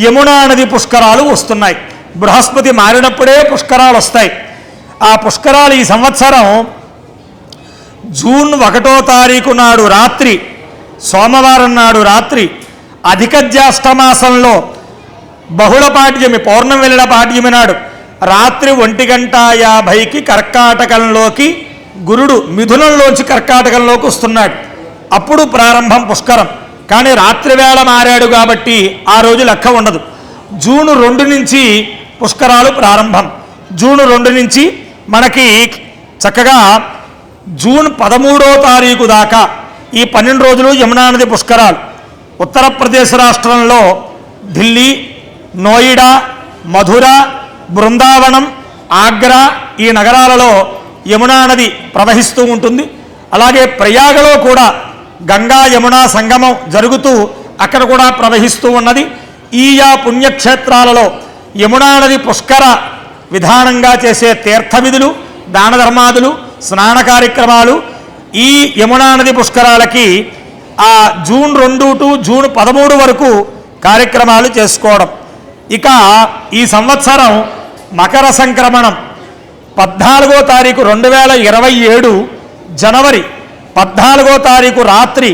యమునా నది పుష్కరాలు వస్తున్నాయి. బృహస్పతి మారినప్పుడే పుష్కరాలు వస్తాయి. ఆ పుష్కరాలు ఈ సంవత్సరం జూన్ 1వ తారీఖు నాడు రాత్రి, సోమవారం నాడు రాత్రి, అధిక జ్యేష్ఠమాసంలో బహుళ పాడ్యమి, పౌర్ణమి వెళ్ళిన పాడ్యమి నాడు రాత్రి 1:50కి కర్కాటకంలోకి గురుడు మిథునంలోంచి కర్కాటకంలోకి వస్తున్నాడు. అప్పుడు ప్రారంభం పుష్కరం. కానీ రాత్రి వేళ మారాడు కాబట్టి ఆ రోజు లెక్క ఉండదు. జూన్ 2 నుంచి పుష్కరాలు ప్రారంభం. జూన్ 2 నుంచి మనకి చక్కగా జూన్ 13వ తారీఖు దాకా ఈ 12 రోజులు యమునా నది పుష్కరాలు. ఉత్తరప్రదేశ్ రాష్ట్రంలో ఢిల్లీ, నోయిడా, మధుర, బృందావనం, ఆగ్రా ఈ నగరాలలో యమునా నది ప్రవహిస్తూ ఉంటుంది. అలాగే ప్రయాగలో కూడా గంగా యమునా సంగమం జరుగుతూ అక్కడ కూడా ప్రవహిస్తూ ఉన్నది. ఈయా పుణ్యక్షేత్రాలలో యమునా నది పుష్కర విధానంగా చేసే తీర్థ విధులు, దాన ధర్మాదులు, స్నాన కార్యక్రమాలు ఈ యమునా నది పుష్కరాలకి ఆ జూన్ 2 టు జూన్ 13 వరకు కార్యక్రమాలు చేసుకోవడం. ఇక ఈ సంవత్సరం మకర సంక్రమణం 14వ తారీఖు 2027 జనవరి 14వ తారీఖు రాత్రి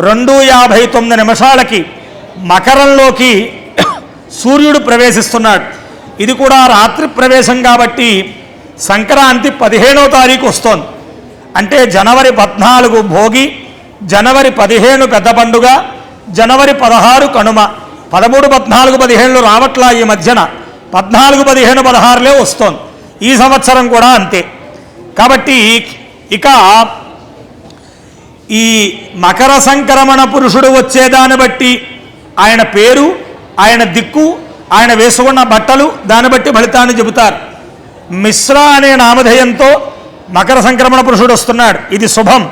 2:59 మకరంలోకి సూర్యుడు ప్రవేశిస్తున్నాడు. ఇది కూడా రాత్రి ప్రవేశం కాబట్టి సంక్రాంతి 15వ తారీఖు వస్తోంది. అంటే జనవరి 14 భోగి, జనవరి 15 పెద్ద పండుగ, జనవరి 16 కనుమ. 13, 14, 15 రావట్లా ఈ మధ్యన. 14, 15, 16 వస్తోంది. ఈ సంవత్సరం కూడా అంతే. కాబట్టి ఇక ఈ మకర సంక్రమణ పురుషుడు వచ్చేదాన్ని బట్టి ఆయన పేరు, ఆయన దిక్కు, ఆయన వేసుకున్న బట్టలు దాన్ని బట్టి ఫలితాన్ని చెబుతారు. మిశ్ర అనే నామధేయంతో మకర సంక్రమణ పురుషుడు వస్తున్నాడు. ఇది శుభం.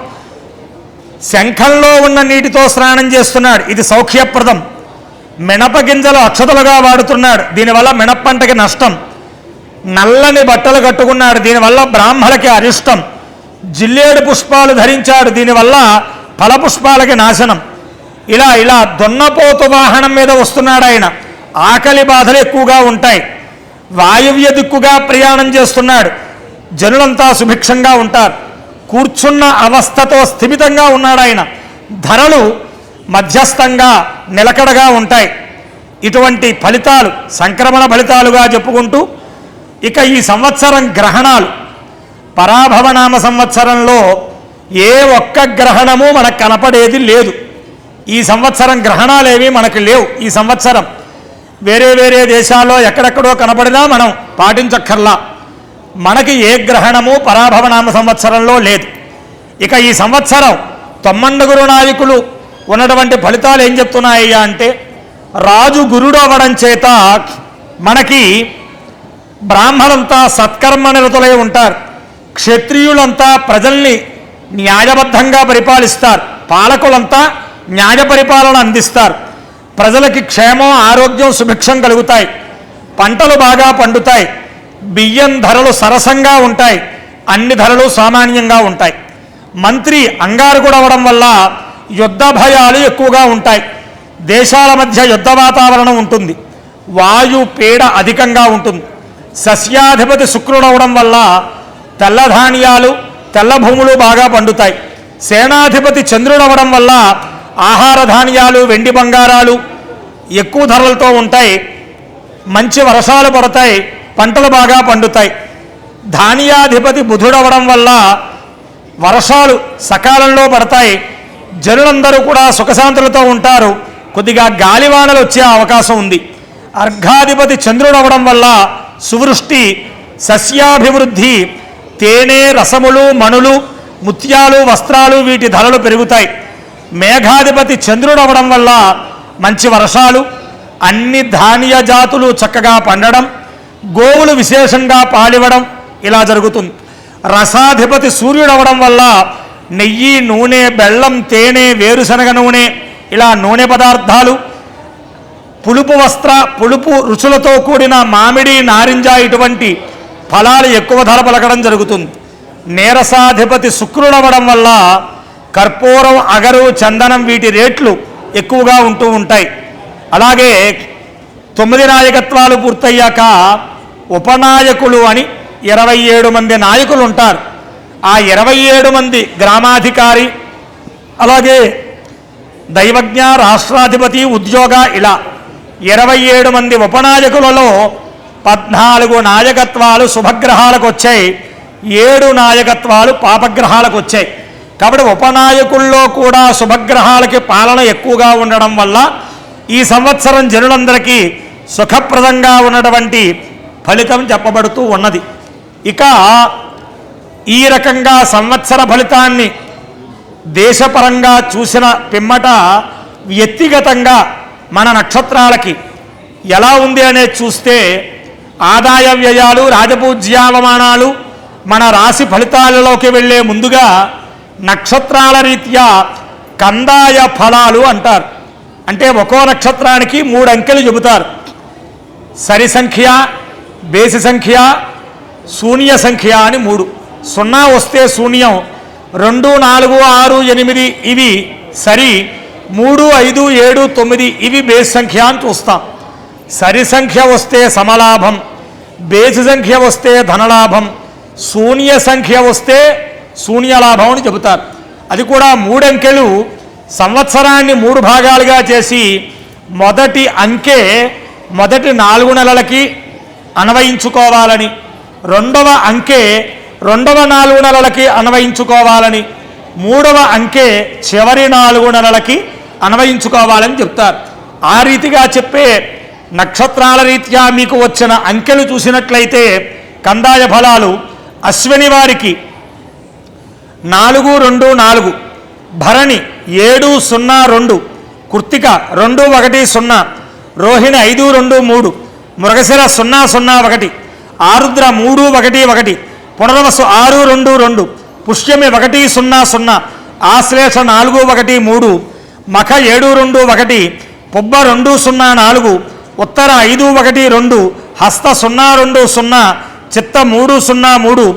శంఖంలో ఉన్న నీటితో స్నానం చేస్తున్నాడు. ఇది సౌఖ్యప్రదం. మినప గింజలు అక్షతలుగా వాడుతున్నాడు. దీనివల్ల మినప్పంటకి నష్టం. నల్లని బట్టలు కట్టుకున్నాడు. దీనివల్ల బ్రాహ్మణులకి అరిష్టం. జిల్లేడు పుష్పాలు ధరించాడు. దీనివల్ల ఫలపుష్పాలకి నాశనం. ఇలా దున్నపోతు వాహనం మీద వస్తున్నాడు ఆయన. ఆకలి బాధలు ఎక్కువగా ఉంటాయి. వాయువ్య దిక్కుగా ప్రయాణం చేస్తున్నాడు. జనులంతా సుభిక్షంగా ఉంటారు. కూర్చున్న అవస్థతో స్థిమితంగా ఉన్నాడు ఆయన. ధరలు మధ్యస్థంగా నిలకడగా ఉంటాయి. ఇటువంటి ఫలితాలు సంక్రమణ ఫలితాలుగా చెప్పుకుంటూ ఇక ఈ సంవత్సరం గ్రహణాలు, పరాభవనామ సంవత్సరంలో ఏ ఒక్క గ్రహణము మనకు కనపడేది లేదు. ఈ సంవత్సరం గ్రహణాలేవి మనకు లేవు. ఈ సంవత్సరం వేరే దేశాల్లో ఎక్కడెక్కడో కనపడినా మనం పాటించక్కర్లా. మనకి ఏ గ్రహణము పరాభవనామ సంవత్సరంలో లేదు. ఇక ఈ సంవత్సరం తొమ్మండుగురు నాయకులు ఉన్నటువంటి ఫలితాలు ఏం చెప్తున్నాయ్యా అంటే, రాజు గురుడు అవ్వడం చేత మనకి బ్రాహ్మణులంతా సత్కర్మనిరతులై ఉంటారు. క్షత్రియులంతా ప్రజల్ని న్యాయబద్ధంగా పరిపాలిస్తారు. పాలకులంతా న్యాయ పరిపాలన అందిస్తారు. ప్రజలకి క్షేమం, ఆరోగ్యం, సుభిక్షం కలుగుతాయి. పంటలు బాగా పండుతాయి. బియ్యం ధరలు సరసంగా ఉంటాయి. అన్ని ధరలు సామాన్యంగా ఉంటాయి. మంత్రి అంగారకుడు అవ్వడం వల్ల యుద్ధ భయాలు ఎక్కువగా ఉంటాయి. దేశాల మధ్య యుద్ధ వాతావరణం ఉంటుంది. వాయు పీడ అధికంగా ఉంటుంది. సస్యాధిపతి శుక్రుడు అవడం వల్ల తెల్ల ధాన్యాలు, తెల్ల భూములు బాగా పండుతాయి. సేనాధిపతి చంద్రుడు అవడం వల్ల ఆహార ధాన్యాలు, వెండి బంగారాలు ఎక్కువ ధరలతో ఉంటాయి. మంచి వర్షాలు పడతాయి. పంటలు బాగా పండుతాయి. ధాన్యాధిపతి బుధుడవడం వల్ల వర్షాలు సకాలంలో పడతాయి. జనులందరూ కూడా సుఖశాంతులతో ఉంటారు. కొద్దిగా గాలివానలు వచ్చే అవకాశం ఉంది. అర్ఘాధిపతి చంద్రుడవడం వల్ల సువృష్టి, సస్యాభివృద్ధి, తేనె, రసములు, మణులు, ముత్యాలు, వస్త్రాలు వీటి ధరలు పెరుగుతాయి. మేఘాధిపతి చంద్రుడవడం వల్ల మంచి వర్షాలు, అన్ని ధాన్య జాతులు చక్కగా పండడం, గోవులు విశేషంగా పాలివ్వడం ఇలా జరుగుతుంది. రసాధిపతి సూర్యుడవడం వల్ల నెయ్యి, నూనె, బెల్లం, తేనె, వేరుశనగ నూనె ఇలా నూనె పదార్థాలు, పులుపు రుచులతో కూడిన మామిడి, నారింజ ఇటువంటి ఫలాలు ఎక్కువ ధర పలకడం జరుగుతుంది. నీరసాధిపతి శుక్రుడవడం వల్ల కర్పూరం, అగరు, చందనం వీటి రేట్లు ఎక్కువగా ఉంటూ ఉంటాయి. అలాగే 9 నాయకత్వాలు పూర్తయ్యాక ఉపనాయకులు అని 27 మంది నాయకులు ఉంటారు. ఆ 27 మంది గ్రామాధికారి, అలాగే దైవజ్ఞ, రాష్ట్రాధిపతి, ఉద్యోగ ఇలా 27 మంది ఉపనాయకులలో 14 నాయకత్వాలు శుభగ్రహాలకు వచ్చాయి, 7 నాయకత్వాలు పాపగ్రహాలకు వచ్చాయి. కాబట్టి ఉపనాయకుల్లో కూడా శుభగ్రహాలకి పాలన ఎక్కువగా ఉండడం వల్ల ఈ సంవత్సరం జనులందరికీ సుఖప్రదంగా ఉన్నటువంటి ఫలితం చెప్పబడుతూ ఉన్నది. ఇక ఈ రకంగా సంవత్సర ఫలితాన్ని దేశపరంగా చూసిన పిమ్మట వ్యక్తిగతంగా మన నక్షత్రాలకి ఎలా ఉంది అనేది చూస్తే ఆదాయ వ్యయాలు, రాజపూజ్యావమానాలు మన రాశి ఫలితాలలోకి వెళ్ళే ముందుగా నక్షత్రాల రీత్యా కందాయ ఫలాలు అంటారు. అంటే ఒక్కో నక్షత్రానికి 3 అంకెలు చెబుతారు. సరి సంఖ్య, బేసి సంఖ్య, శూన్య సంఖ్య అని 3. 0 వస్తే శూన్యం, 2, 4, 6, 8 ఇవి సరి, 3, 5, 7, 9 ఇవి బేసి సంఖ్య అని చూస్తాం. సరి సంఖ్య వస్తే సమలాభం, బేసి సంఖ్య వస్తే ధనలాభం, శూన్య సంఖ్య వస్తే శూన్యలాభం అని చెబుతారు. అది కూడా 3 అంకెలు సంవత్సరాన్ని 3 భాగాలుగా చేసి మొదటి అంకె మొదటి 4 నెలలకి అన్వయించుకోవాలని, రెండవ అంకె రెండవ 4 నెలలకి అన్వయించుకోవాలని, మూడవ అంకె చివరి 4 నెలలకి అన్వయించుకోవాలని చెప్తారు. ఆ రీతిగా చెప్పే నక్షత్రాల రీత్యా మీకు వచ్చిన అంకెలు చూసినట్లయితే కందాయ ఫలాలు అశ్విని వారికి 4, 2, 4, భరణి 7, 0, 2, కృత్తిక 2, 1, 0, రోహిణి 5, 2, 3, మృగశిర 0, 0, 1, ఆరుద్ర 3, 1, 1, పునర్వసు 6, 2, 2, పుష్యమి 1, 0, 0, ఆశ్లేష 4, 1, 3, మఖ 7, 2, 1, పుబ్బ 2, 0, 4, ఉత్తర 5, 1, 2, హస్త 0, 2, 0, చిత్త 3, 0, 3,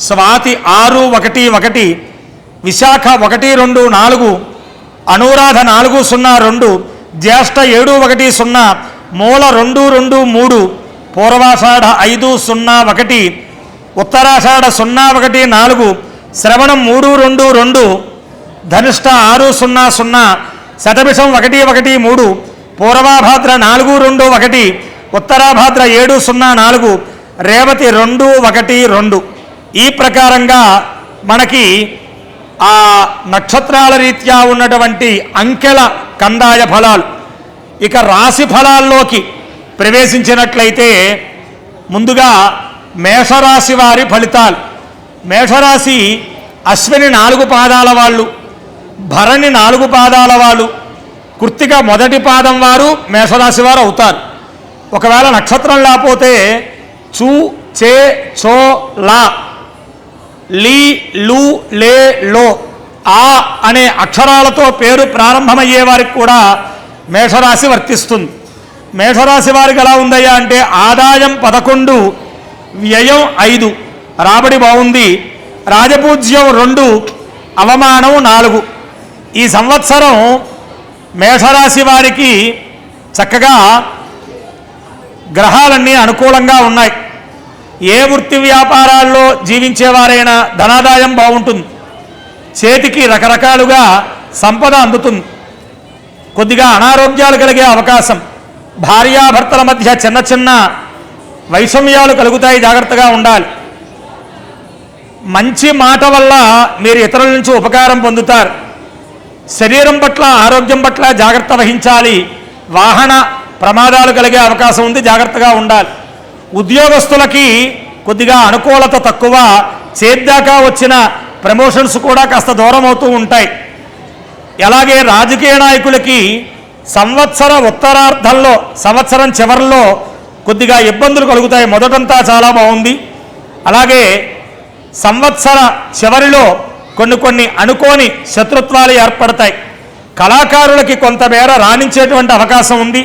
స్వాతి 6, 1, 1, విశాఖ 1, 2, 4, అనురాధ 4, 0, 2, జ్యేష్ఠ 7, 1, 0, మూల 2, 2, 3, పూర్వాషాఢ 5, 0, 1, ఉత్తరాషాఢ 0, 1, 4, శ్రవణం 3, 2, 2, ధనిష్ట 6, 0, 0, శతభిషం 1, 1, 3, పూర్వాభాద్ర 4, 2, 1, ఉత్తరాభాద్ర 7, 0, 4, రేవతి 2, 1, 2. ఈ ప్రకారంగా మనకి ఆ నక్షత్రాల రీత్యా ఉన్నటువంటి అంకెల కందాయ ఫలాలు. ఇక రాశి ఫలాల్లోకి ప్రవేశించినట్లయితే ముందుగా మేషరాశి వారి ఫలితాలు. మేషరాశి అశ్విని 4 పాదాల వాళ్ళు, భరణి 4 పాదాల వాళ్ళు, కృత్తిక మొదటి పాదం వారు మేషరాశి వారు అవుతారు. ఒకవేళ నక్షత్రం లేకపోతే చూ, చే, చో, లా, లీ, లు, లే, లో, ఆ అనే అక్షరాలతో పేరు ప్రారంభమయ్యే వారికి కూడా మేషరాశి వర్తిస్తుంది. మేషరాశి వారికి ఎలా ఉందయ్యా అంటే ఆదాయం 11, వ్యయం 5, రాబడి బాగుంది, రాజపూజ్యం 2, అవమానం 4. ఈ సంవత్సరం మేషరాశి వారికి చక్కగా గ్రహాలన్నీ అనుకూలంగా ఉన్నాయి. ఏ వృత్తి వ్యాపారాల్లో జీవించేవారైనా ధనాదాయం బాగుంటుంది, చేతికి రకరకాలుగా సంపద అందుతుంది. కొద్దిగా అనారోగ్యాలు కలిగే అవకాశం, భార్యాభర్తల మధ్య చిన్న చిన్న వైషమ్యాలు కలుగుతాయి, జాగ్రత్తగా ఉండాలి. మంచి మాట వల్ల మీరు ఇతరుల నుంచి ఉపకారం పొందుతారు. శరీరం పట్ల, ఆరోగ్యం పట్ల జాగ్రత్త వహించాలి. వాహన ప్రమాదాలు కలిగే అవకాశం ఉంది, జాగ్రత్తగా ఉండాలి. ఉద్యోగస్తులకి కొద్దిగా అనుకూలత తక్కువ, చేద్దాకా వచ్చిన ప్రమోషన్స్ కూడా కాస్త దూరం అవుతూ ఉంటాయి. అలాగే రాజకీయ నాయకులకి సంవత్సర ఉత్తరార్ధంలో, సంవత్సరం చివరిలో కొద్దిగా ఇబ్బందులు కలుగుతాయి. మొదటంతా చాలా బాగుంది. అలాగే సంవత్సర చివరిలో కొన్ని అనుకోని శత్రుత్వాలు ఏర్పడతాయి. కళాకారులకి కొంతమేర రాణించేటువంటి అవకాశం ఉంది.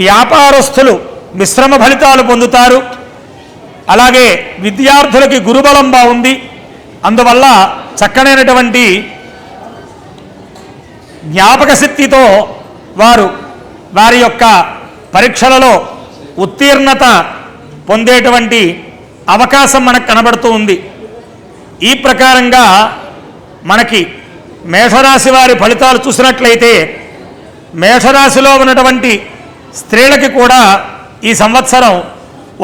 వ్యాపారస్తులు మిశ్రమ ఫలితాలు పొందుతారు. అలాగే విద్యార్థులకి గురుబలం బాగుంది. అందువల్ల చక్కనైనటువంటి జ్ఞాపక శక్తితో వారి యొక్క పరీక్షలలో ఉత్తీర్ణత పొందేటువంటి అవకాశం మనకు కనబడుతూ ఉంది. ఈ ప్రకారంగా మనకి మేషరాశి వారి ఫలితాలు చూసినట్లయితే, మేషరాశిలో ఉన్నటువంటి స్త్రీలకి కూడా ఈ సంవత్సరం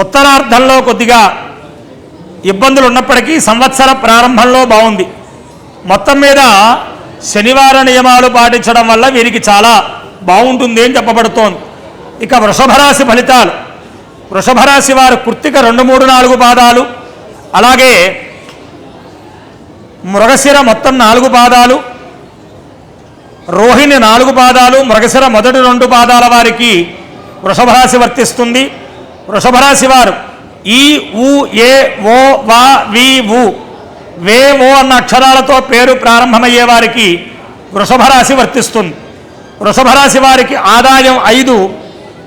ఉత్తరార్ధంలో కొద్దిగా ఇబ్బందులు ఉన్నప్పటికీ సంవత్సర ప్రారంభంలో బాగుంది. మొత్తం మీద శనివార నియమాలు పాటించడం వల్ల వీరికి చాలా బాగుంటుంది అని చెప్పబడుతోంది. ఇక వృషభరాశి ఫలితాలు. వృషభరాశి వారు కృత్తిక 2, 3, 4 పాదాలు, అలాగే మృగశిర మొత్తం 4 పాదాలు, రోహిణి 4 పాదాలు, మృగశిర మొదటి 2 పాదాల వారికి వృషభరాశి వర్తిస్తుంది. వృషభరాశి వారు ఈ, ఊ, ఏ, ఓ, వా, వి, ఊ, వే, ఓ అన్న అక్షరాలతో పేరు ప్రారంభమయ్యే వారికి వృషభరాశి వర్తిస్తుంది. వృషభరాశి వారికి ఆదాయం 5,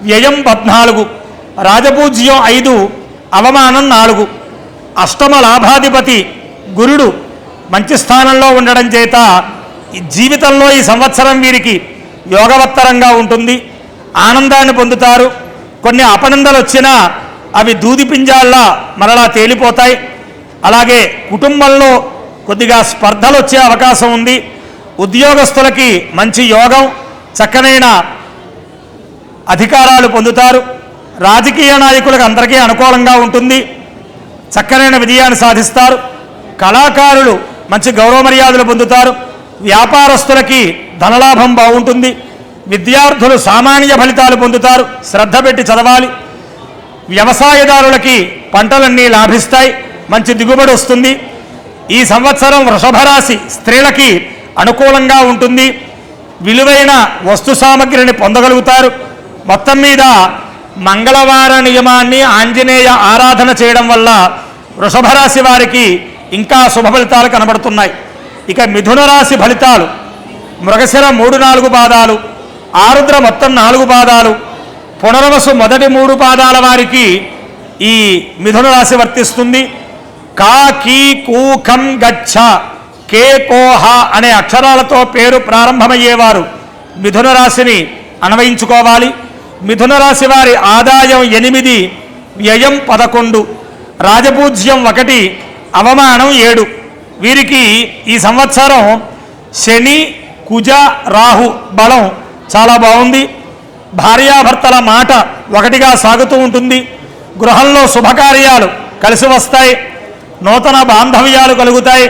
వ్యయం 14, రాజపూజ్యం 5, అవమానం 4. అష్టమ లాభాధిపతి గురుడు మంచి స్థానంలో ఉండడం చేత జీవితంలో ఈ సంవత్సరం వీరికి యోగవత్తరంగా ఉంటుంది. ఆనందాన్ని పొందుతారు. కొన్ని అపనిందలు వచ్చినా అవి దూది పింజాల్లా మరలా తేలిపోతాయి. అలాగే కుటుంబంలో కొద్దిగా స్పర్ధలు వచ్చే అవకాశం ఉంది. ఉద్యోగస్తులకి మంచి యోగం, చక్కనైన అధికారాలు పొందుతారు. రాజకీయ నాయకులకు అందరికీ అనుకూలంగా ఉంటుంది. చక్కనైన విజయాన్ని సాధిస్తారు. కళాకారులు మంచి గౌరవ మర్యాదలు పొందుతారు. వ్యాపారస్తులకి ధనలాభం బాగుంటుంది. విద్యార్థులు సామాన్య ఫలితాలు పొందుతారు. శ్రద్ధ పెట్టి చదవాలి. వ్యవసాయదారులకి పంటలన్నీ లాభిస్తాయి. మంచి దిగుబడి వస్తుంది. ఈ సంవత్సరం వృషభరాశి స్త్రీలకి అనుకూలంగా ఉంటుంది. విలువైన వస్తు సామగ్రిని పొందగలుగుతారు. మొత్తం మీద మంగళవార నియమాన్ని, ఆంజనేయ ఆరాధన చేయడం వల్ల వృషభరాశి వారికి ఇంకా శుభ ఫలితాలు కనబడుతున్నాయి. ఇక మిథున రాశి ఫలితాలు. మృగశిర 3, 4 పాదాలు, ఆరుద్ర మొత్తం 4 పాదాలు, పునర్వసు మొదటి 3 పాదాల వారికి ఈ మిథున రాశి వర్తిస్తుంది. కా, కీ, కూ, ఖం, గచ్చ, కే, కో, హ అనే అక్షరాలతో పేరు ప్రారంభమయ్యేవారు మిథున రాశిని అన్వయించుకోవాలి. మిథున రాశి వారి ఆదాయం 8, వ్యయం 11, రాజపూజ్యం 1, అవమానం 7. వీరికి ఈ సంవత్సరం శని, కుజ, రాహు బలం చాలా బాగుంది. భార్యాభర్తల మాట ఒకటిగా సాగుతూ ఉంటుంది. గృహంలో శుభకార్యాలు కలిసి వస్తాయి. నూతన బాంధవ్యాలు కలుగుతాయి.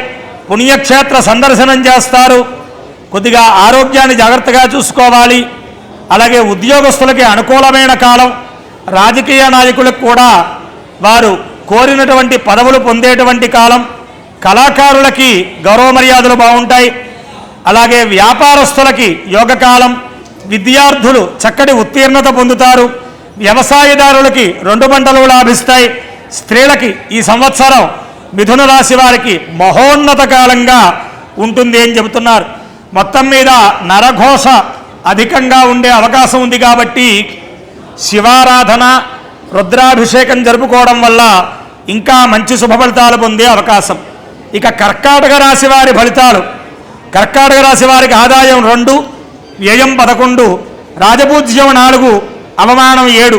పుణ్యక్షేత్ర సందర్శనం చేస్తారు. కొద్దిగా ఆరోగ్యాన్ని జాగ్రత్తగా చూసుకోవాలి. అలాగే ఉద్యోగస్తులకి అనుకూలమైన కాలం. రాజకీయ నాయకులకు కూడా వారు కోరినటువంటి పదవులు పొందేటువంటి కాలం. కళాకారులకి గౌరవ మర్యాదలు బాగుంటాయి. అలాగే వ్యాపారస్తులకి యోగకాలం. విద్యార్థులు చక్కటి ఉత్తీర్ణత పొందుతారు. వ్యవసాయదారులకి 2 పంటలు లాభిస్తాయి. స్త్రీలకి ఈ సంవత్సరం మిథున రాశి వారికి మహోన్నత కాలంగా ఉంటుంది అని చెబుతున్నారు. మొత్తం మీద నరఘోష అధికంగా ఉండే అవకాశం ఉంది కాబట్టి శివారాధన, రుద్రాభిషేకం జరుపుకోవడం వల్ల ఇంకా మంచి శుభ ఫలితాలు పొందే అవకాశం. ఇక కర్కాటక రాశి వారి ఫలితాలు. కర్కాటక రాశి వారికి ఆదాయం 2, వ్యయం 11, రాజపూజ్యం 4, అవమానం 7.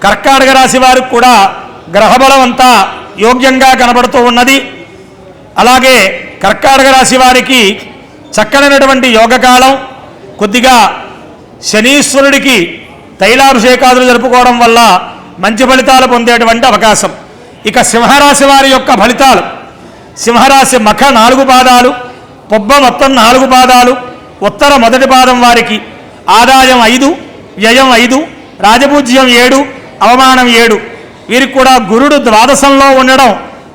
కర్కాటక రాశి వారికి కూడా గ్రహబలం అంతా యోగ్యంగా కనబడుతూ ఉన్నది. అలాగే కర్కాటక రాశి వారికి చక్కనైనటువంటి యోగకాలం. కొద్దిగా శనీశ్వరుడికి తైలాభిషేకాదులు జరుపుకోవడం వల్ల మంచి ఫలితాలు పొందేటువంటి అవకాశం. ఇక సింహరాశి వారి యొక్క ఫలితాలు. సింహరాశి మఖ 4 పాదాలు, పొబ్బ మొత్తం 4 పాదాలు, ఉత్తర మొదటి పాదం వారికి ఆదాయం 5, వ్యయం 5, రాజపూజ్యం 7, అవమానం 7. వీరికి కూడా గురుడు ద్వాదశంలో ఉండడం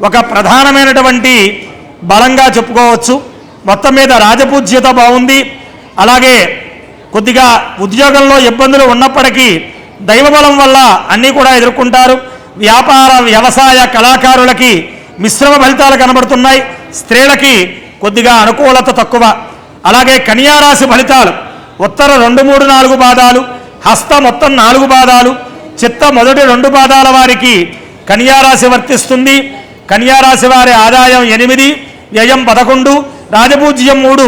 ఒక ప్రధానమైనటువంటి బలంగా చెప్పుకోవచ్చు. మొత్తం మీద రాజపూజ్యత బాగుంది. అలాగే కొద్దిగా ఉద్యోగంలో ఇబ్బందులు ఉన్నప్పటికీ దైవబలం వల్ల అన్నీ కూడా ఎదుర్కొంటారు. వ్యాపార వ్యవసాయ కళాకారులకి మిశ్రమ ఫలితాలు కనబడుతున్నాయి. స్త్రీలకి కొద్దిగా అనుకూలత తక్కువ. అలాగే కన్యారాశి ఫలితాలు. ఉత్తర 2, 3, 4 పాదాలు, హస్త మొత్తం 4 పాదాలు, చిత్త మొదటి 2 పాదాల వారికి కన్యారాశి వర్తిస్తుంది. కన్యారాశి వారి ఆదాయం 8, వ్యయం 11, రాజపూజ్యం 3,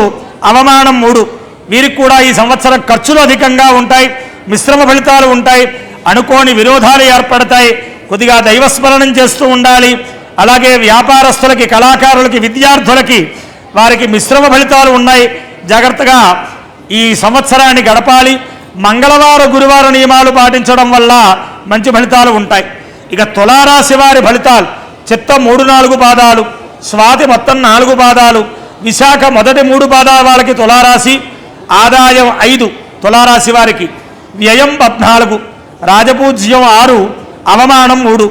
అవమానం 3. వీరికి కూడా ఈ సంవత్సరం ఖర్చులు అధికంగా ఉంటాయి. మిశ్రమ ఫలితాలు ఉంటాయి. అనుకోని విరోధాలు ఏర్పడతాయి. కొద్దిగా దైవస్మరణం చేస్తూ ఉండాలి. అలాగే వ్యాపారస్తులకి, కళాకారులకి, విద్యార్థులకి వారికి మిశ్రమ ఫలితాలు ఉన్నాయి. జాగ్రత్తగా ఈ సంవత్సరాన్ని గడపాలి. మంగళవార గురువార నియమాలు పాటించడం వల్ల మంచి ఫలితాలు ఉంటాయి. ఇక తులారాశి వారి ఫలితాలు. చిత్త 3, 4 పాదాలు, స్వాతి మొత్తం 4 పాదాలు, విశాఖ మొదటి 3 పాదాల వాళ్ళకి తులారాశి ఆదాయం 5 తులారాశి వారికి, వ్యయం 14, రాజపూజ్యం 6, అవమానం 3.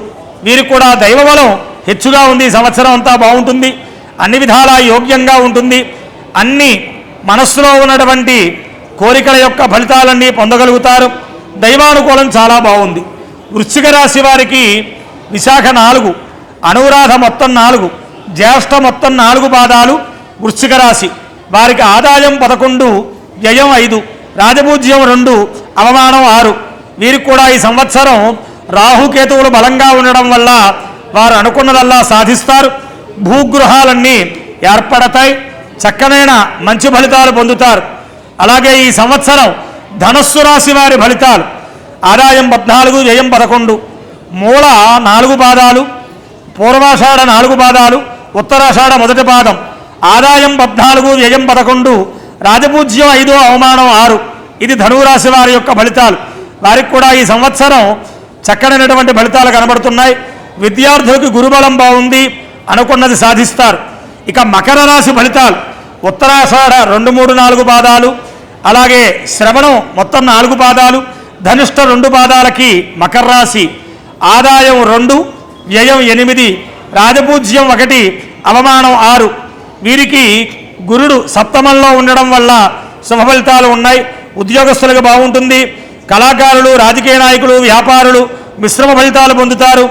వీరికి కూడా దైవబలం హెచ్చుగా ఉంది. ఈ సంవత్సరం అంతా బాగుంటుంది. అన్ని విధాలా యోగ్యంగా ఉంటుంది. అన్ని మనస్సులో ఉన్నటువంటి కోరికల యొక్క ఫలితాలన్నీ పొందగలుగుతారు. దైవానుకూలం చాలా బాగుంది. వృశ్చిక రాశి వారికి విశాఖ 4, అనురాధ మొత్తం 4, జ్యేష్ఠ మొత్తం 4 పాదాలు వృశ్చిక రాశి వారికి ఆదాయం 11, వ్యయం 5, రాజపూజ్యం 2, అవమానం 6. వీరికి కూడా ఈ సంవత్సరం రాహుకేతువులు బలంగా ఉండడం వల్ల వారు అనుకున్నదల్లా సాధిస్తారు. భూగృహాలన్నీ ఏర్పడతాయి. చక్కనైన మంచి ఫలితాలు పొందుతారు. అలాగే ఈ సంవత్సరం ధనస్సు రాశి వారి ఫలితాలు. ఆదాయం 14, వ్యయం 11, మూల 4 పాదాలు, పూర్వాషాఢ 4 పాదాలు, ఉత్తరాషాఢ మొదటి పాదం, ఆదాయం 14, వ్యయం 11, రాజపూజ్యం 5, అవమానం 6. ఇది ధనురాశి వారి యొక్క ఫలితాలు. వారికి కూడా ఈ సంవత్సరం చక్కనైనటువంటి ఫలితాలు కనబడుతున్నాయి. విద్యార్థులకు గురుబలం బాగుంది. అనుకున్నది సాధిస్తారు. ఇక మకర రాశి ఫలితాలు. ఉత్తరాషాఢ 2, 3, 4 పాదాలు, అలాగే శ్రవణం మొత్తం 4 పాదాలు, ధనిష్ట 2 పాదాలకి మకర రాశి ఆదాయం 2, వ్యయం 8, రాజపూజ్యం 1, అవమానం 6. వీరికి గురుడు సప్తమంలో ఉండడం వల్ల శుభ ఫలితాలు ఉన్నాయి. ఉద్యోగస్తులకు బాగుంటుంది. కళాకారులు, రాజకీయ నాయకులు, వ్యాపారులు మిశ్రమ ఫలితాలు పొందుతారు.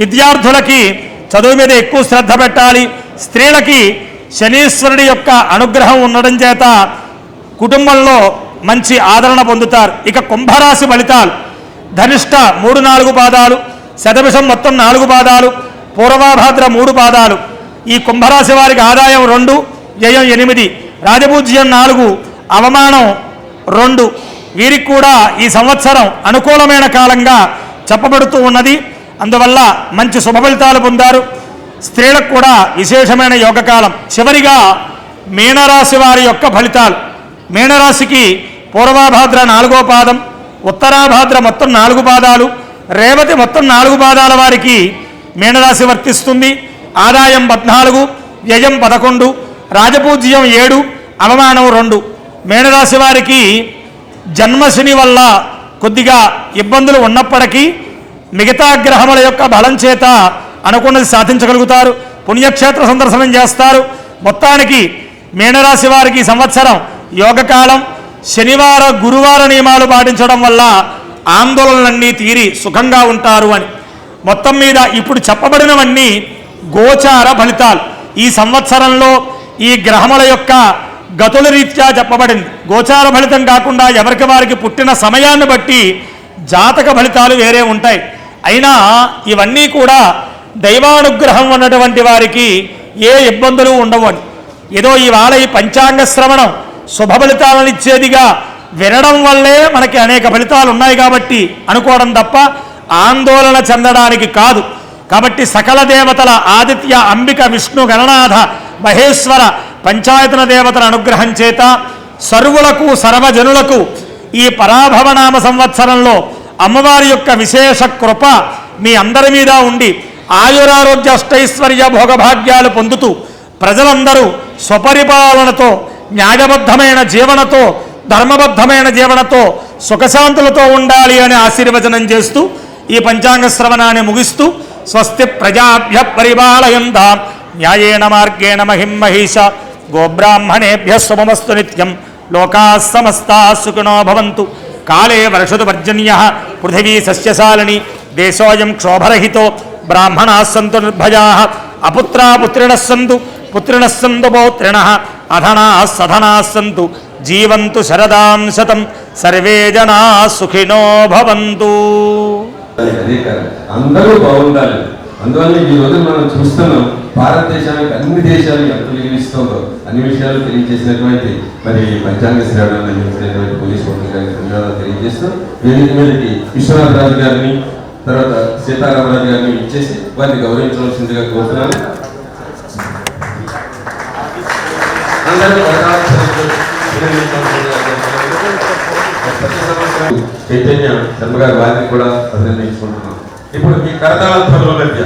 విద్యార్థులకి చదువు మీద ఎక్కువ శ్రద్ధ పెట్టాలి. స్త్రీలకి శనీశ్వరుడి యొక్క అనుగ్రహం ఉండడం చేత కుటుంబంలో మంచి ఆదరణ పొందుతారు. ఇక కుంభరాశి ఫలితాలు. ధనిష్ట 3, 4 పాదాలు, శతభిషం మొత్తం 4 పాదాలు, పూర్వభాద్ర 3 పాదాలు. ఈ కుంభరాశి వారికి ఆదాయం 2, వ్యయం 8, రాజపూజ్యం 4, అవమానం 2. వీరికి కూడా ఈ సంవత్సరం అనుకూలమైన కాలంగా చెప్పబడుతూ ఉన్నది. అందువల్ల మంచి శుభ ఫలితాలు పొందారు. స్త్రీలకు కూడా విశేషమైన యోగకాలం. చివరిగా మీనరాశి వారి యొక్క ఫలితాలు. మీనరాశికి పూర్వభాద్ర 4వ పాదం, ఉత్తరాభాద్ర మొత్తం 4 పాదాలు, రేవతి మొత్తం 4 పాదాల వారికి మీనరాశి వర్తిస్తుంది. ఆదాయం 14, వ్యయం 11, రాజపూజ్యం 7, అవమానం 2. మీనరాశి వారికి జన్మశని వల్ల కొద్దిగా ఇబ్బందులు ఉన్నప్పటికీ మిగతా గ్రహముల యొక్క బలం చేత అనుకున్నది సాధించగలుగుతారు. పుణ్యక్షేత్ర సందర్శనం చేస్తారు. మొత్తానికి మీనరాశి వారికి సంవత్సరం యోగకాలం. శనివార గురువార నియమాలు పాటించడం వల్ల ఆందోళనలన్నీ తీరి సుఖంగా ఉంటారు అని. మొత్తం మీద ఇప్పుడు చెప్పబడినవన్నీ గోచార ఫలితాలు. ఈ సంవత్సరంలో ఈ గ్రహముల యొక్క గతుల రీత్యా చెప్పబడింది. గోచార ఫలితం కాకుండా ఎవరికి వారికి పుట్టిన సమయాన్ని బట్టి జాతక ఫలితాలు వేరే ఉంటాయి. అయినా ఇవన్నీ కూడా దైవానుగ్రహం ఉన్నటువంటి వారికి ఏ ఇబ్బందులు ఉండవు అని. ఏదో ఇవాళ ఈ పంచాంగ శ్రవణం శుభ ఫలితాలను ఇచ్చేదిగా వినడం వల్లే మనకి అనేక ఫలితాలు ఉన్నాయి కాబట్టి అనుకోవడం తప్ప ఆందోళన చెందడానికి కాదు. కాబట్టి సకల దేవతల ఆదిత్య, అంబిక, విష్ణు, గణనాథ, మహేశ్వర పంచాయతన దేవతల అనుగ్రహం చేత సర్వులకు, సర్వజనులకు ఈ పరాభవనామ సంవత్సరంలో అమ్మవారి యొక్క విశేష కృప మీ అందరి మీద ఉండి ఆయురారోగ్య అష్టైశ్వర్య భోగభాగ్యాలు పొందుతూ ప్రజలందరూ స్వపరిపాలనతో న్యాయబద్ధమైన జీవనతో ధర్మబద్ధమైన జీవనతో సుఖశాంతులతో ఉండాలి అని ఆశీర్వచనం చేస్తూ ఈ పంచాంగ శ్రవణాన్ని ముగిస్తూ స్వస్తి ప్రజాభ్య పరిపాలయంతాం న్యాయేన మార్గేణ మహిం మహిష గోబ్రాహ్మణేభ్య శుభమస్తు నిత్యం లోకా సమస్తా సుఖినో భవంతు కాలే వర్షతు పర్జన్య పృథివీ సస్యశాలిని దేశోయం క్షోభరహితో బ్రాహ్మణా సంతు నిర్భయా అపుత్రా పుత్రిణః సంతు పుత్రిణః సంతు పౌత్రిణః అధనా సధనా సంతు జీవంతు శరదాం శతం సర్వే జనా సుఖినో భవంతు. అందరూ బాగుండాలి. అందువల్ల ఈ రోజు మనం చూస్తున్నాం భారతదేశానికి అన్ని దేశాలు ఎంత విలువిస్తుందో అన్ని విషయాలు తెలియజేసినటువంటి మరి పంచాంగ శ్రవణాన్ని అందించినటువంటి పోలీస్ గారికి ధన్యవాదాలు తెలియజేస్తూ వేదిక మీదకి విశ్వనాథ్ రాజు గారిని తర్వాత సీతారామరాజు గారిని ఇచ్చేసి వారిని గౌరవించవలసిందిగా కోరుతున్నాను. చైతన్య శర్మ గారి వారిని కూడా అభినందించుకుంటున్నాం. ఇప్పుడు ఈ కరతాళ ధ్వనుల మధ్య